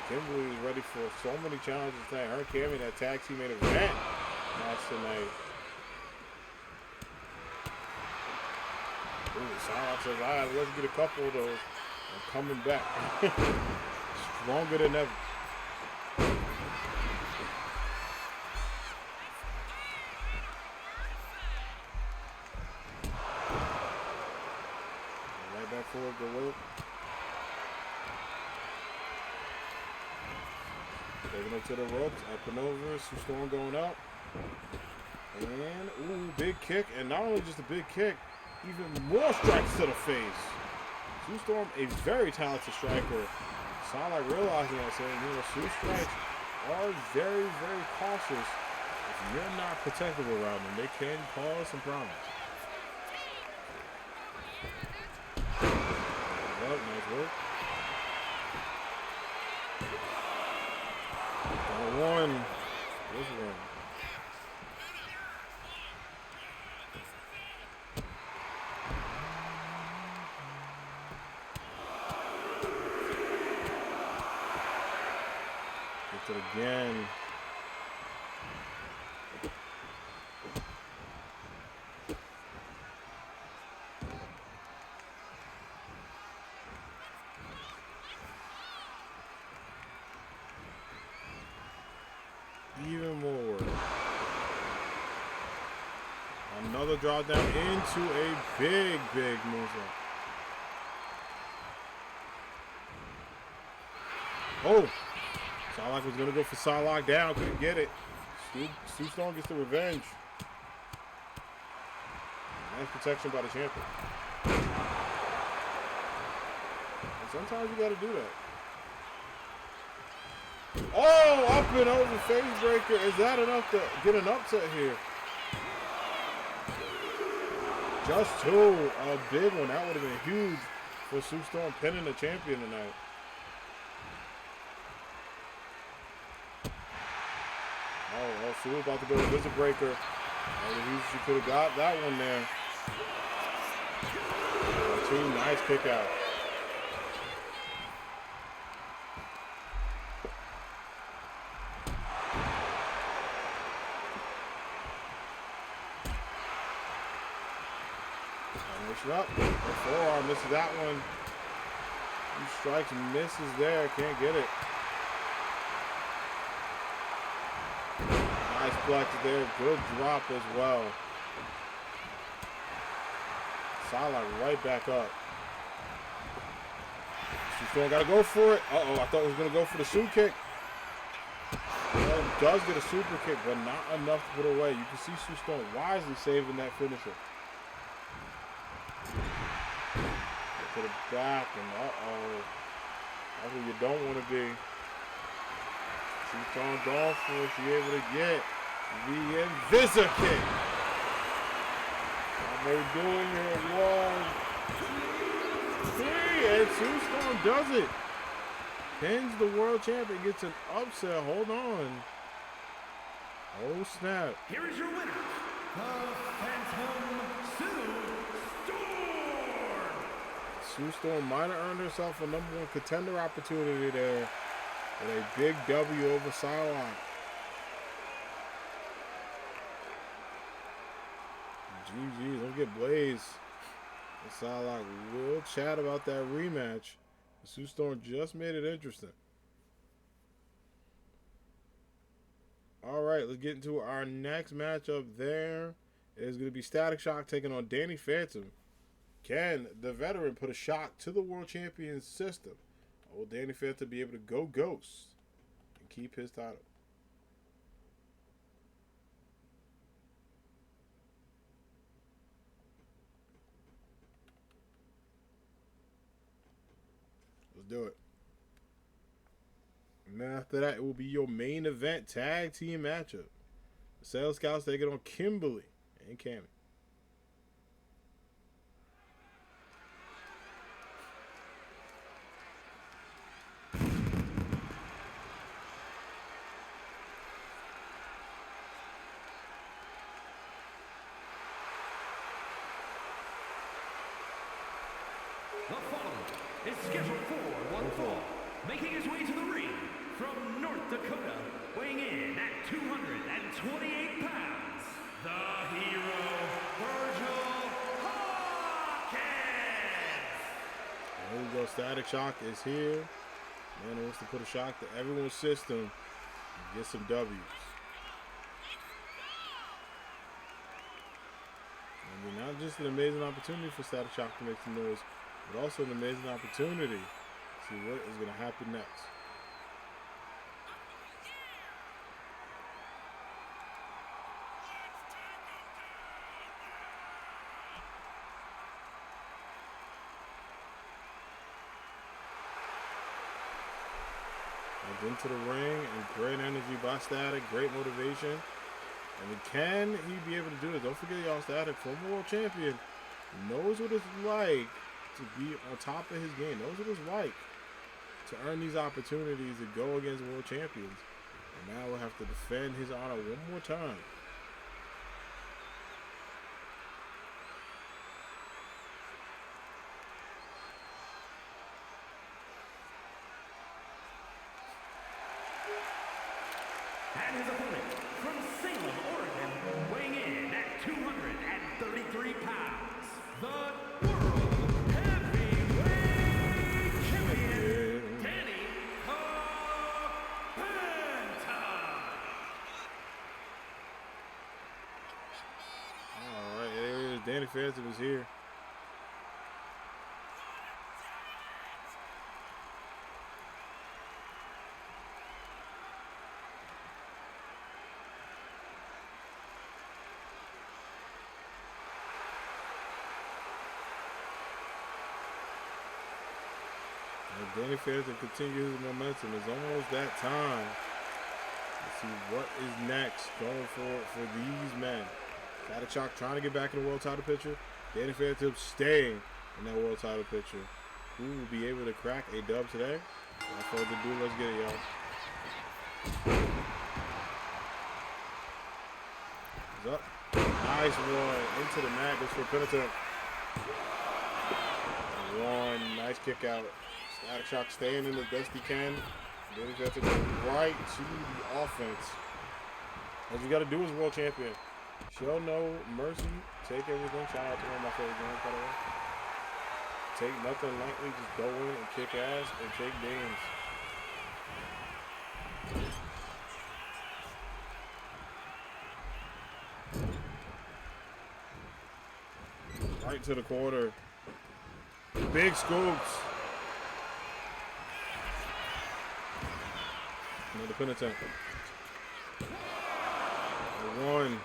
Kimberly was ready for so many challenges tonight. Her and Cammy, that tag team main event match tonight. Ooh, Psylocke says, all right, let's get a couple of those. I'm coming back. Stronger than ever. Right back forward, go low. Taking it to the ropes, up and over. Sue Storm going up. And, ooh, big kick. And not only just a big kick, even more strikes to the face. Sue Storm, a very talented striker. Psylocke realizing that, saying, you know, Sue strikes are very, very cautious. If you're not protected around them, they can cause some problems. Well, nice work. One. This one. Gets it again. Even more work. Another drop down into a big, big moonsault. Oh! Psylocke was going to go for Psylocke down. Couldn't get it. Sue Storm gets the revenge. Nice protection by the champion. And sometimes you got to do that. Oh, up and over face breaker. Is that enough to get an upset here? Just two. A big one. That would have been huge for Sue Storm pinning the champion tonight. Oh, Sue about to go to visit breaker. Oh, she could have got that one there. Two nice kick out. Up. The forearm misses that one. Two strikes, misses there. Can't get it. Nice flex there. Good drop as well. Psylocke right back up. She's still got to go for it. Uh-oh, I thought it was going to go for the super kick. Well, does get a super kick, but not enough to put away. You can see Sue Storm wisely saving that finisher. To the back, and uh-oh. That's where you don't want to be. Sue Storm going for it. She able to get the Invisa kick. What they're doing here. 1, 2, 3, and Sue Storm does it. Pins the world champion, gets an upset. Hold on. Oh, snap. Here is your winner, the Phantom Sue Storm. Sue Storm might have earned herself a #1 contender opportunity there with a big W over Psylocke. GG, don't get Blaze. And Psylocke will chat about that rematch. Sue Storm just made it interesting. All right, let's get into our next matchup there. It's going to be Static Shock taking on Danny Phantom. Can the veteran put a shock to the world champion system? Or will Danny Phantom be able to go ghost and keep his title? Let's do it. And then after that, it will be your main event tag team matchup. The Sales Scouts taking on Kimberly and Cammy. The following is scheduled for one fall, making his way to the ring from North Dakota, weighing in at 228 pounds, the hero, Virgil Hawkins. There we go. Static Shock is here. Man wants to put a shock to everyone's system and get some W's. I mean, not just an amazing opportunity for Static Shock to make some noise, but also an amazing opportunity to see what is going to happen next. Comes into the ring, and great energy by Static, great motivation. And can he be able to do it? Don't forget, y'all, Static, former world champion, knows what it's like to be on top of his game, knows what it's like to earn these opportunities to go against world champions. And now we'll have to defend his honor one more time. And his opponent from Salem, Oregon, weighing in at 233 pounds, the World Heavyweight Champion, Danny Phantom. All right, there it is. Danny Phantom is here. And Danny Phantom continues his momentum. It's almost that time. Let's see what is next going forward for these men. Static Shock trying to get back in the world title picture. Danny Phantom staying in that world title picture. Who will be able to crack a dub today? Without further ado, let's get it, y'all. He's up. Nice one. Into the mat. Goes for a penitent. One. Nice kick out. Static Shock staying in the best he can. Danny Phantom goes right to the offense. As you got to do as world champion. Show no mercy. Take everything. Shout out to one of my favorite games, by the way. Take nothing lightly. Just go in and kick ass and take names. Right to the quarter. Big scoops. Another penitent. One.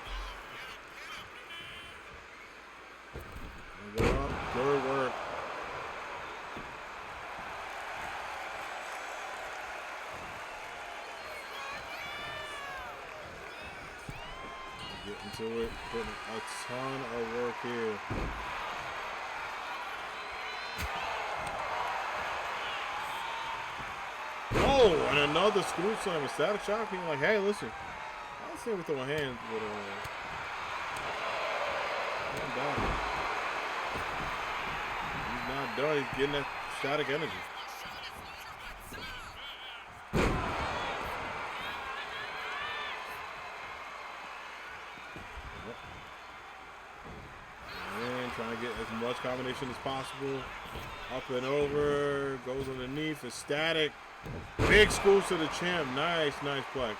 And go up. Good work. Get into it. Putting a ton of work here. Oh, and another screw slam. Static Shock being like, hey, listen. I don't say we throwing hands, but he's not done. He's getting that static energy. And trying to get as much combination as possible. Up and over. Goes underneath. It's static. Big schools to the champ. Nice, nice plex.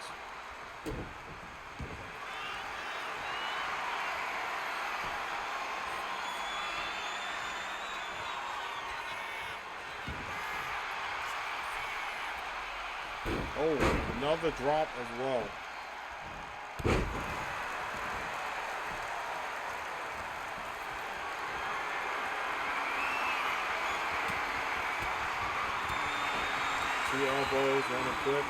Oh, another drop as well. Two elbows, one a quick.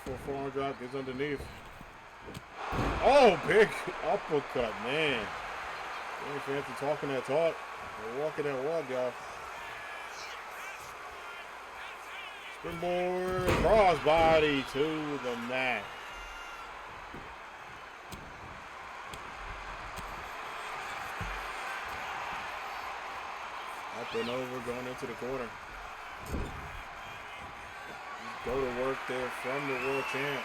For a forearm drop, gets underneath. Oh, big uppercut, man. Danny Phantom talking that talk. They're walking that walk, y'all. Springboard, crossbody to the mat. Up and over, going into the corner. Go to work there from the world champ.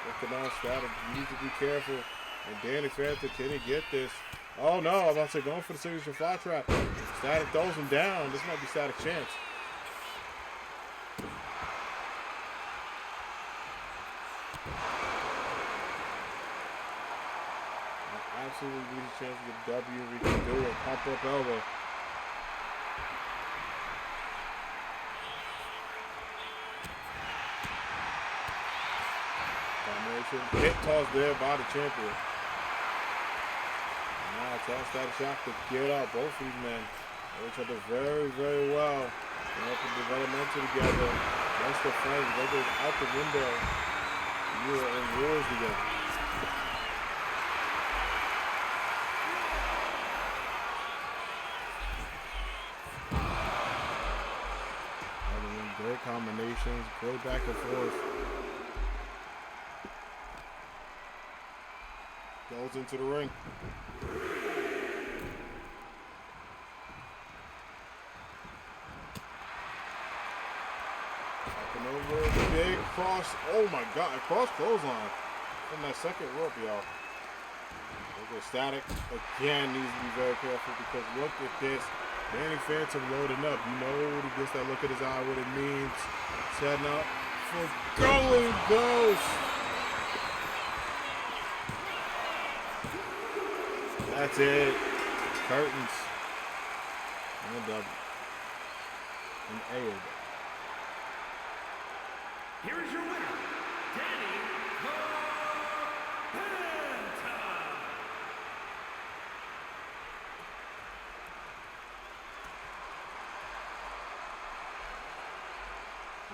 Looking on static, needs to be careful. And Danny Phantom, can he get this? Oh no, I'm about to say going for the signature fly trap. Static throws him down. This might be Static chance. Absolutely need a chance to get W. We can do it. Pump up elbow. Hit toss there by the champion. Now tell Static Shock to get up. Both of these men know each other very, very well. They have to developmental together. That's the fight. They go out the window. You are in wars together. Great combinations, great back and forth. Goes into the ring. Up and over, big cross. Oh my God, a cross clothesline from that second rope, y'all. Look at Static. Again, needs to be very careful because look at this. Danny Phantom loading up. You know he gets that look at his eye, what it means. Setting up for Going Ghost. That's it. Curtains. And a double. An AAW. Here is your winner, Danny Phantom.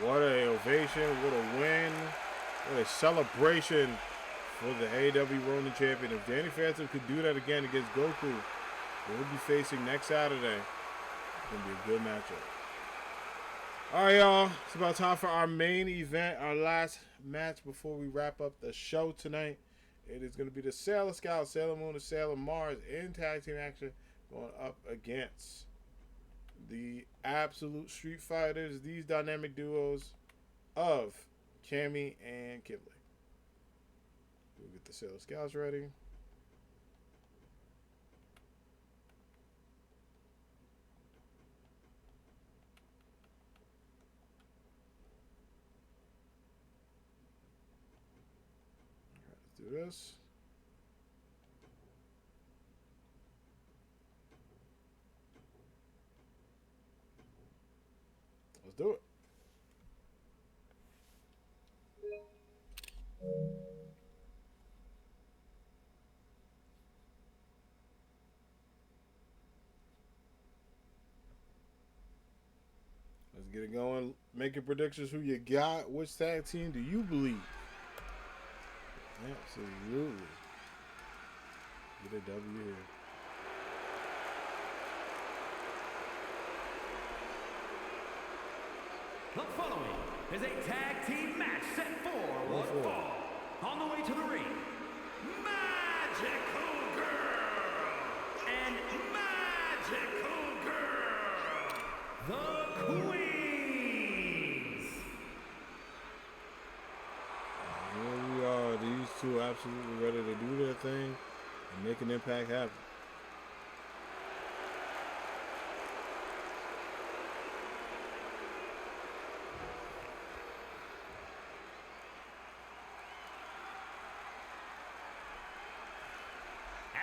What a ovation, what a win, what a celebration for the AAW Ronin Champion. If Danny Phantom could do that again against Goku, we'll be facing next Saturday. It's going to be a good matchup. All right, y'all. It's about time for our main event, our last match before we wrap up the show tonight. It is going to be the Sailor Scout, Sailor Moon, and Sailor Mars in tag team action going up against the Absolute Street Fighters, these dynamic duos of Cammy and Kibble. We'll get the Sailor Scouts ready. Let's do this. Let's do it. Let's get it going. Making predictions. Who you got? Which tag team do you believe? Absolutely. Get a W here. The following is a tag team match set for one fall. On the way to the ring, Magical Girl and Magical Girl, the Queens. Here we are. These two absolutely ready to do their thing and make an impact happen.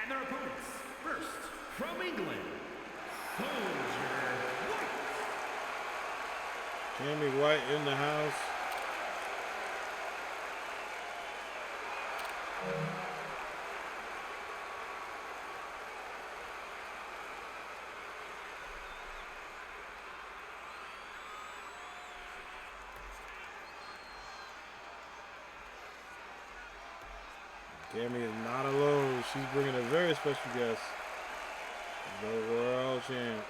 And their opponents, first, from England, Soldier White. Cammy White in the house. Cammy is not alone. She's bringing a very special guest, the world champ.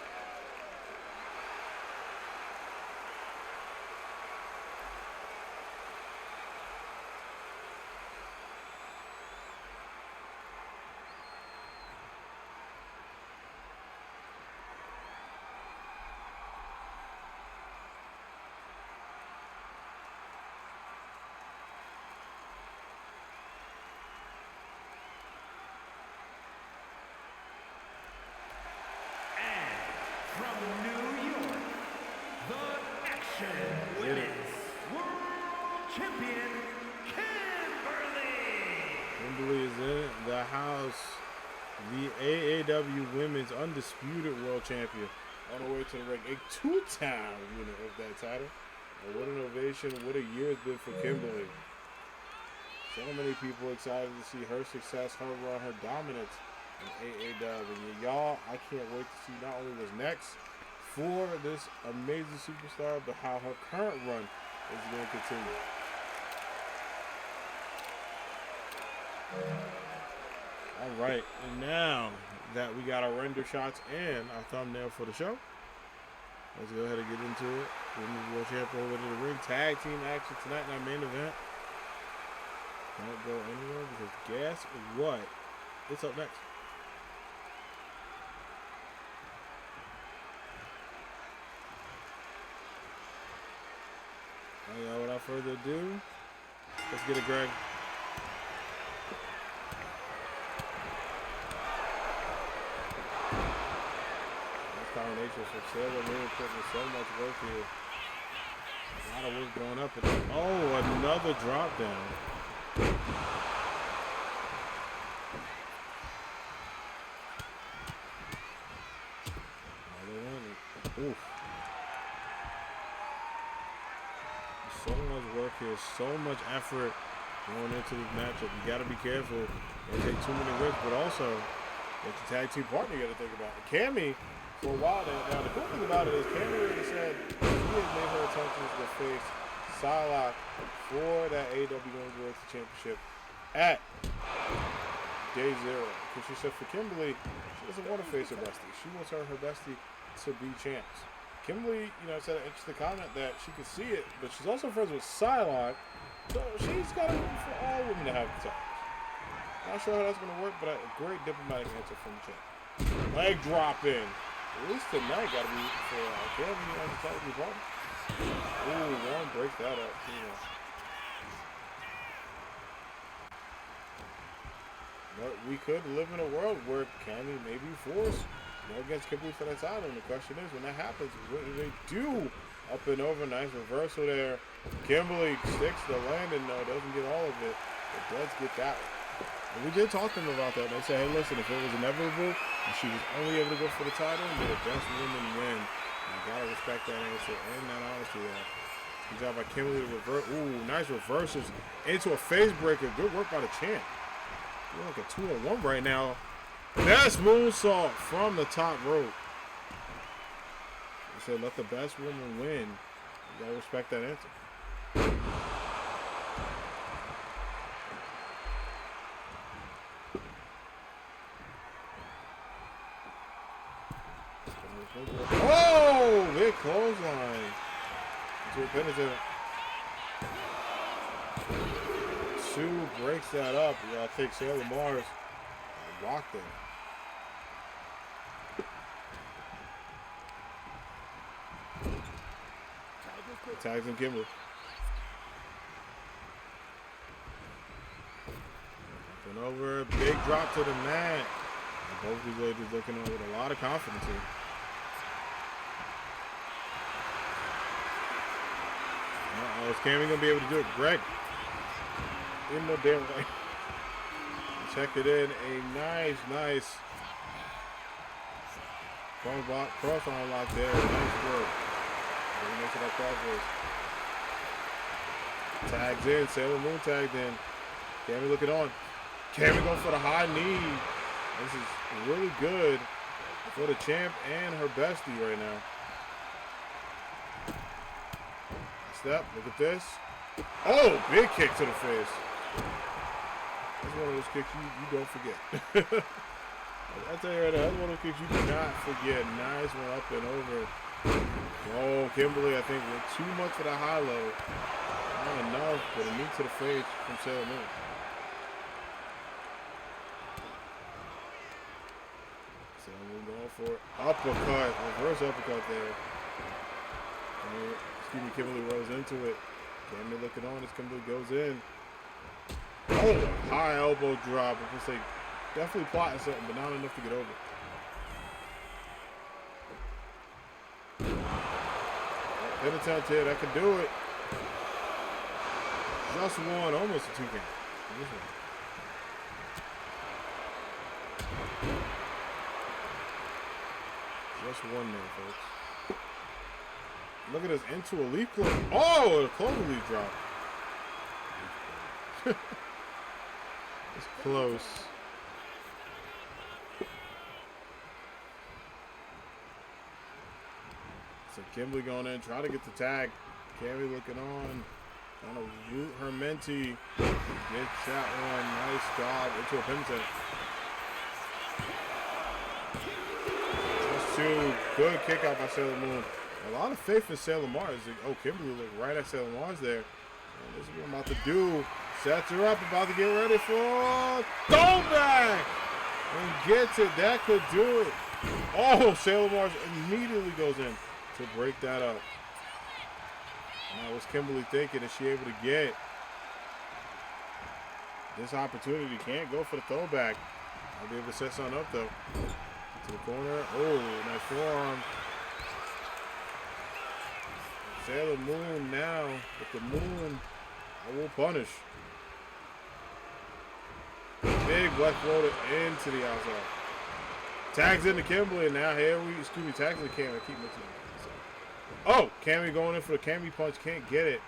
From New York, the Action Women's World Champion, Kimberly. Kimberly is in the house. The AAW Women's Undisputed World Champion on the way to the ring. A two-time winner of that title. And what an ovation. What a year it's been for Kimberly. So many people excited to see her success, her run, her dominance in AAW. And y'all, I can't wait to see not only what's next for this amazing superstar, but how her current run is going to continue. All right, and now that we got our render shots and our thumbnail for the show, let's go ahead and get into it. Women's World Champion over to the ring. Tag team action tonight in our main event. Don't go anywhere because guess what? It's up next. Without further ado, let's get it, Greg. That's combination for Sailor Moon putting so much work here. A lot of work going up. Oh, another drop down. Another one. Oof. So much work here, so much effort going into this matchup. You got to be careful and take too many risks, but also that your tag team partner you got to think about. Cammy, for a while now, the cool thing about it is Cammy already said she has made her intentions to face Psylocke for that AEW Women's World Championship at day 0. Because she said for Kimberly, she doesn't want to face her bestie. She wants her bestie to be champs. Kimberly, said an interesting comment that she could see it, but she's also friends with Psylocke, so she's got to root for all women to have the titles. Not sure how that's going to work, but a great diplomatic answer from the champ. Leg drop in. At least tonight got to be for Kimberly on the tag team partner. Ooh, one breaks that up. But we could live in a world where Cammy may be forced against Kimberly for that title, and the question is, when that happens, what do they do? Up and over, nice reversal there. Kimberly sticks the landing, though, doesn't get all of it, but does get that one. And we did talk to them about that. They said, hey, listen, if it was inevitable and she was only able to go for the title, may the best women win. You gotta respect that answer and that honesty there. Good job by Kimberly to revert. Ooh, nice reversals into a face breaker. Good work by the champ. We're like a 2-on-1 right now. Best moonsault from the top rope. They said, let the best woman win. You gotta respect that answer. Oh, big clothesline. Into a penetrator. Sue breaks that up. Yeah, I think Sailor Mars rocked it. Tags and Kimber. Up and over. Big drop to the mat. And both these ladies looking on with a lot of confidence here. Uh-oh, is Cammy going to be able to do it? Greg. In no damn way. Check it in. A nice cross arm lock there. Nice work. Make it up crossways. Tags in. Sailor Moon tagged in. Cammy looking on. Cammy going for the high knee. This is really good for the champ and her bestie right now. Step. Look at this. Oh, big kick to the face. That's one of those kicks you don't forget. I'll tell you right now, that's one of those kicks you do not forget. Nice one up and over. Oh, Kimberly, I think, went too much for the high low. Not enough, but a knee to the face from Sailor Moon. Sailor Moon going for it. Uppercut, reverse uppercut there. Kimberly rolls into it. Cammy looking on as Kimberly goes in. Oh, high elbow drop. I guess they definitely plotting something, but not enough to get over. Pin attempt here, that could do it. Just one, almost a 2 count. Just one there, folks. Look at this into a leaf clover. Oh, a clover leaf drop. It's close. So Kimberly going in, trying to get the tag. Cammy looking on, trying to root her mentee. Get shot one, nice job into a pin attempt. Just two, good kick out by Sailor Moon. A lot of faith in Sailor Mars. Oh, Kimberly looked right at Sailor Mars there. And this is what I'm about to do. Sets her up, about to get ready for throwback. And gets it. That could do it. Oh, Sailor Mars immediately goes in to break that up. Now, what's Kimberly thinking? Is she able to get this opportunity? Can't go for the throwback. I'll be able to set something up, though. To the corner. Oh, nice forearm. Sailor Moon now with the moon. I will punish. Big black floater into the outside. Tags into Kimberly, and now here we, tags into Cammy. I keep mixing it. Oh, Cammy going in for the Cammy punch, can't get it.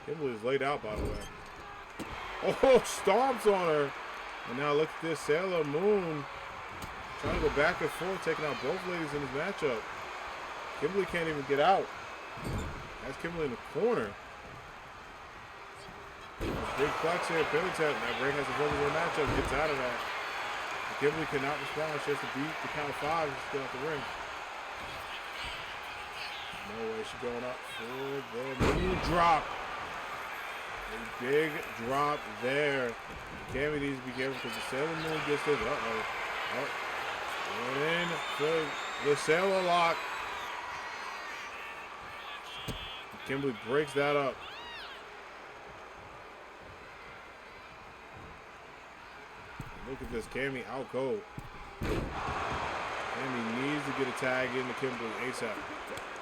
Kimberly's laid out, by the way. Oh, stomps on her. And now look at this, Sailor Moon trying to go back and forth, taking out both ladies in this matchup. Kimberly can't even get out. That's Kimberly in the corner. Big flex here, pin attempt. Now Greg has a very good matchup, gets out of that. Kimberly cannot respond. She has to beat the count of 5 and she's out the ring. No way, she's going up for the knee drop. A big drop there. Cammy needs to be careful because the Sailor Moon gets this. Uh-oh. Going in for the Sailor lock. Kimberly breaks that up. Look at this, Cammy out cold. Cammy needs to get a tag into Kimberly ASAP.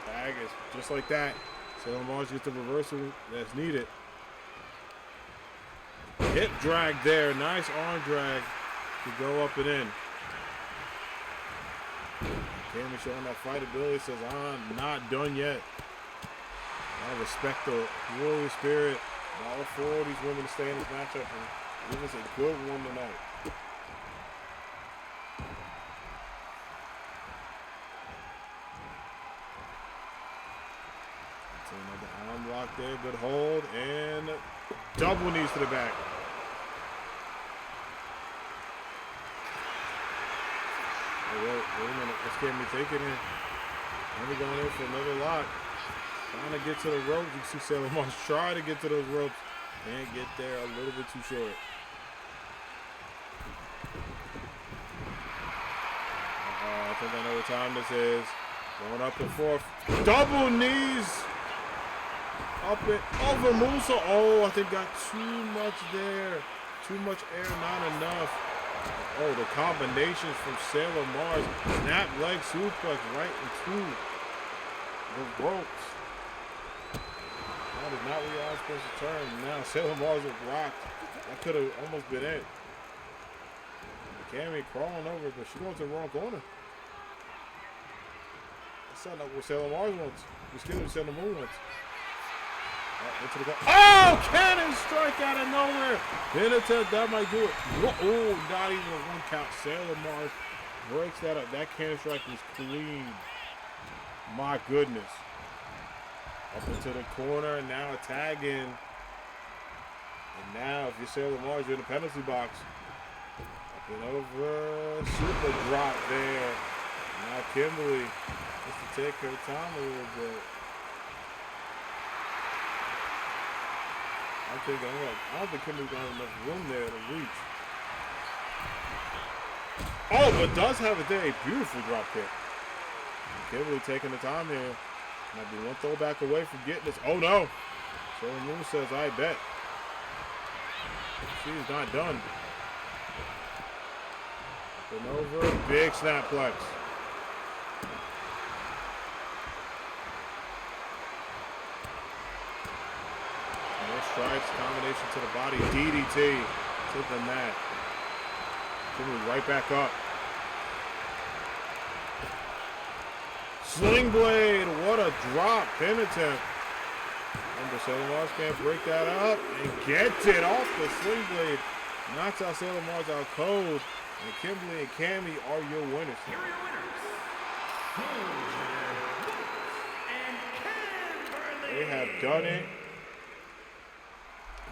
Tag is just like that. Sailor Mars gets the reversal that's needed. Hip drag there, nice arm drag to go up and in. Cammy showing that fight ability, says I'm not done yet. I respect the warrior spirit. All 4 of these women to stay in this matchup and give us a good one tonight. So another arm lock there, good hold, and double knees to the back. Wait a minute, what's Cammy taking here? Only going in for another lock. Trying to get to the ropes. You see Sailor Mars try to get to those ropes. Can't get there, a little bit too short. I think I know what time this is. Going up and forth. Double knees. Up and over Musa. Oh, I think got too much there. Too much air, not enough. Oh, the combinations from Sailor Mars. Snap leg suplex right into the ropes. That is not where y'all supposed to turn. Now Sailor Mars is rocked. That could have almost been it. Cammy crawling over, but she going to the wrong corner. That's not what Sailor Mars wants. We still what Sailor Moon wants. Into the oh, cannon strike out of nowhere. Benitez, that might do it. Oh, not even a one count. Sailor Mars breaks that up. That cannon strike was clean. My goodness. Up into the corner, now a tag in. And now, if you're Sailor Mars, you're in the penalty box. Up and over. Super drop there. Now Kimberly has to take her time a little bit. I don't think Kimberly's going to have enough room there to reach. Oh, but does have it there. A beautiful drop kick. Kimberly taking the time here. Might be one throwback away from getting this. Oh, no. Sailor Moon says, I bet. She's not done. Up and over. Big snaplex. Strikes, combination to the body, DDT to the mat. Kimberly right back up. Sling blade, what a drop, penitent. And Sailor Mars can't break that up and gets it off the sling blade. Knocks out Sailor Mars out cold. And Kimberly and Cammy are your winners. Here are your winners. And Kimberly. They have done it.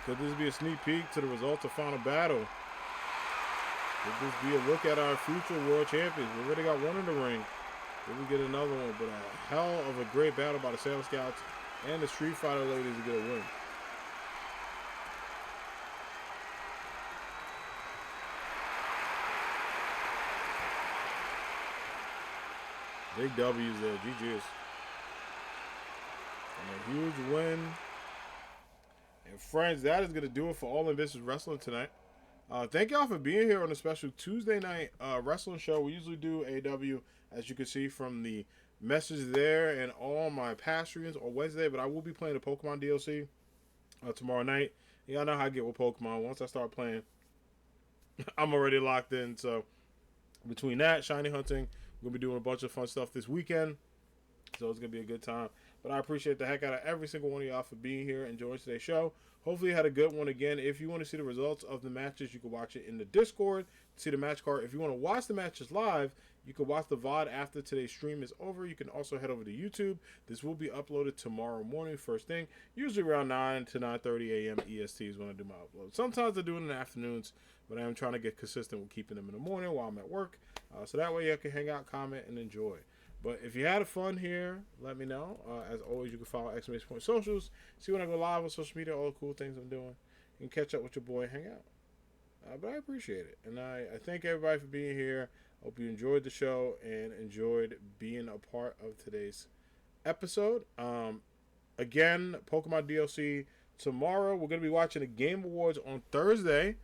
Could this be a sneak peek to the results of Final Battle? Could this be a look at our future world champions? We already got one in the ring. Did we get another one? But a hell of a great battle by the Sailor Scouts and the Street Fighter ladies to get a win. Big W's there. GG's. And a huge win. And friends, that is going to do it for All In Business Wrestling tonight. Thank y'all for being here on a special Tuesday night wrestling show. We usually do AAW, as you can see from the message there and all my past streams on Wednesday. But I will be playing the Pokemon DLC tomorrow night. Y'all know how I get with Pokemon. Once I start playing, I'm already locked in. So between that, shiny hunting, we're going to be doing a bunch of fun stuff this weekend. So it's going to be a good time. But I appreciate the heck out of every single one of y'all for being here and joining today's show. Hopefully you had a good one. Again, if you want to see the results of the matches, you can watch it in the Discord. See the match card. If you want to watch the matches live, you can watch the VOD after today's stream is over. You can also head over to YouTube. This will be uploaded tomorrow morning, first thing. Usually around 9 to 9:30 a.m. EST is when I do my upload. Sometimes I do it in the afternoons, but I am trying to get consistent with keeping them in the morning while I'm at work. So that way you can hang out, comment, and enjoy. But if you had fun here, let me know. As always, you can follow exclamation point socials. See when I go live on social media, all the cool things I'm doing. You can catch up with your boy and hang out. But I appreciate it. And I thank everybody for being here. Hope you enjoyed the show and enjoyed being a part of today's episode. Again, Pokemon DLC tomorrow. We're going to be watching the Game Awards on Thursday.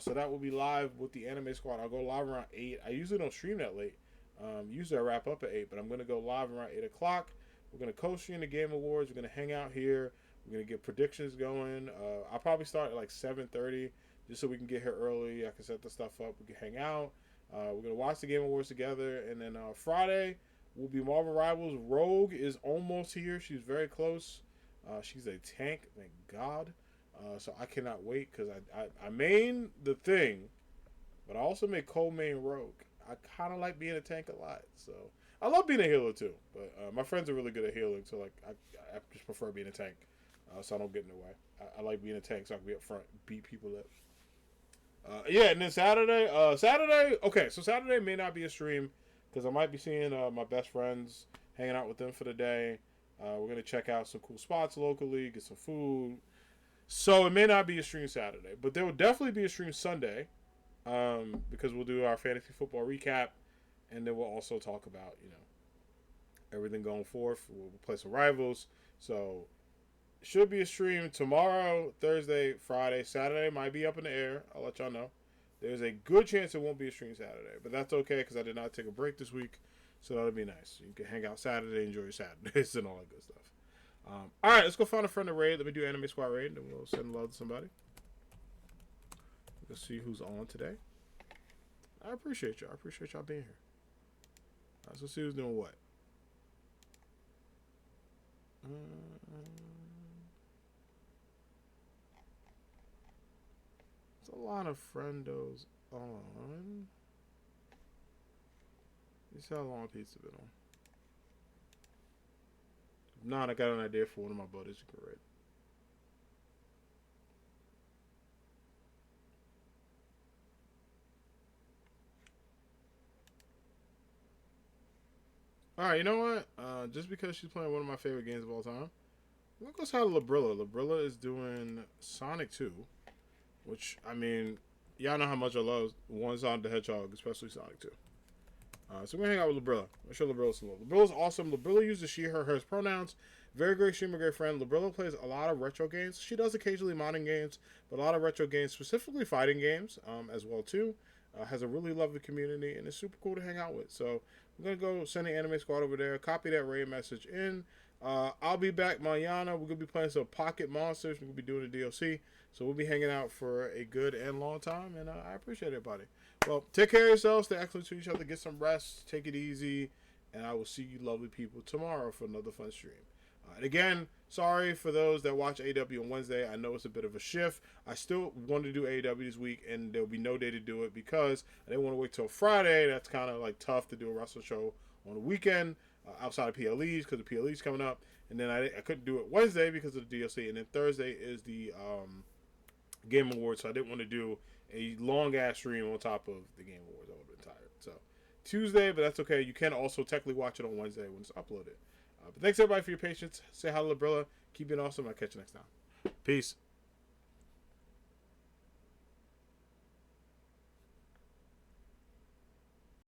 So that will be live with the Anime Squad. I'll go live around 8. I usually don't stream that late. Usually I wrap up at 8, but I'm going to go live around 8 o'clock. We're going to co-stream the Game Awards. We're going to hang out here. We're going to get predictions going. I'll probably start at like 7:30 just so we can get here early. I can set the stuff up. We can hang out. We're going to watch the Game Awards together. And then Friday will be Marvel Rivals. Rogue is almost here. She's very close. She's a tank, thank God. So I cannot wait because I main the thing, but I also make co-main Rogue. I kind of like being a tank a lot, so I love being a healer too. But my friends are really good at healing, so like I just prefer being a tank, so I don't get in the way. I like being a tank, so I can be up front, beat people up. Yeah, and then Saturday. Okay, so Saturday may not be a stream because I might be seeing my best friends hanging out with them for the day. We're gonna check out some cool spots locally, get some food. So it may not be a stream Saturday, but there will definitely be a stream Sunday, because we'll do our fantasy football recap, and then we'll also talk about everything going forth. We'll play some rivals. So should be a stream tomorrow, Thursday, Friday, Saturday might be up in the air. I'll let y'all know. There's a good chance it won't be a stream Saturday, but that's okay because I did not take a break this week, so that'll be nice. You can hang out Saturday, enjoy your Saturdays, and all that good stuff. All right, let's go find a friend to raid. Let me do Anime Squad raid, and then we'll send love to somebody. Let's see who's on today. I appreciate y'all. I appreciate y'all being here. All right, so let's see who's doing what. There's a lot of friendos on. Let's see how long pizza been on. If not, I got an idea for one of my buddies you can raid. Alright, you know what? Just because she's playing one of my favorite games of all time, I'm gonna go side Labrilla. Labrilla is doing Sonic 2, which, I mean, y'all know how much I love one Sonic the Hedgehog, especially Sonic 2. So we're gonna hang out with Labrilla. I'm sure Labrilla's some love. Labrilla's awesome. Labrilla uses she, her, hers pronouns. Very great streamer, great friend. Labrilla plays a lot of retro games. She does occasionally modding games, but a lot of retro games, specifically fighting games, as well too. Has a really lovely community and is super cool to hang out with. So I'm gonna go send the Anime Squad over there. Copy that raid message in. I'll be back mañana. We're gonna be playing some Pocket Monsters. We're gonna be doing the DLC. So we'll be hanging out for a good and long time, and I appreciate everybody. Well, take care of yourselves. Stay excellent to each other. Get some rest. Take it easy. And I will see you lovely people tomorrow for another fun stream. And again, sorry for those that watch AAW on Wednesday. I know it's a bit of a shift. I still want to do AAW this week, and there'll be no day to do it because I didn't want to wait till Friday. That's kind of like tough to do a wrestling show on the weekend outside of PLEs because the PLE's coming up. And then I couldn't do it Wednesday because of the DLC. And then Thursday is the Game Awards, so I didn't want to do a long ass stream on top of the Game Awards. I would have been tired. So Tuesday, but that's okay. You can also technically watch it on Wednesday when it's uploaded. But thanks everybody for your patience. Say hi to Labrilla. Keep being awesome. I'll catch you next time. Peace.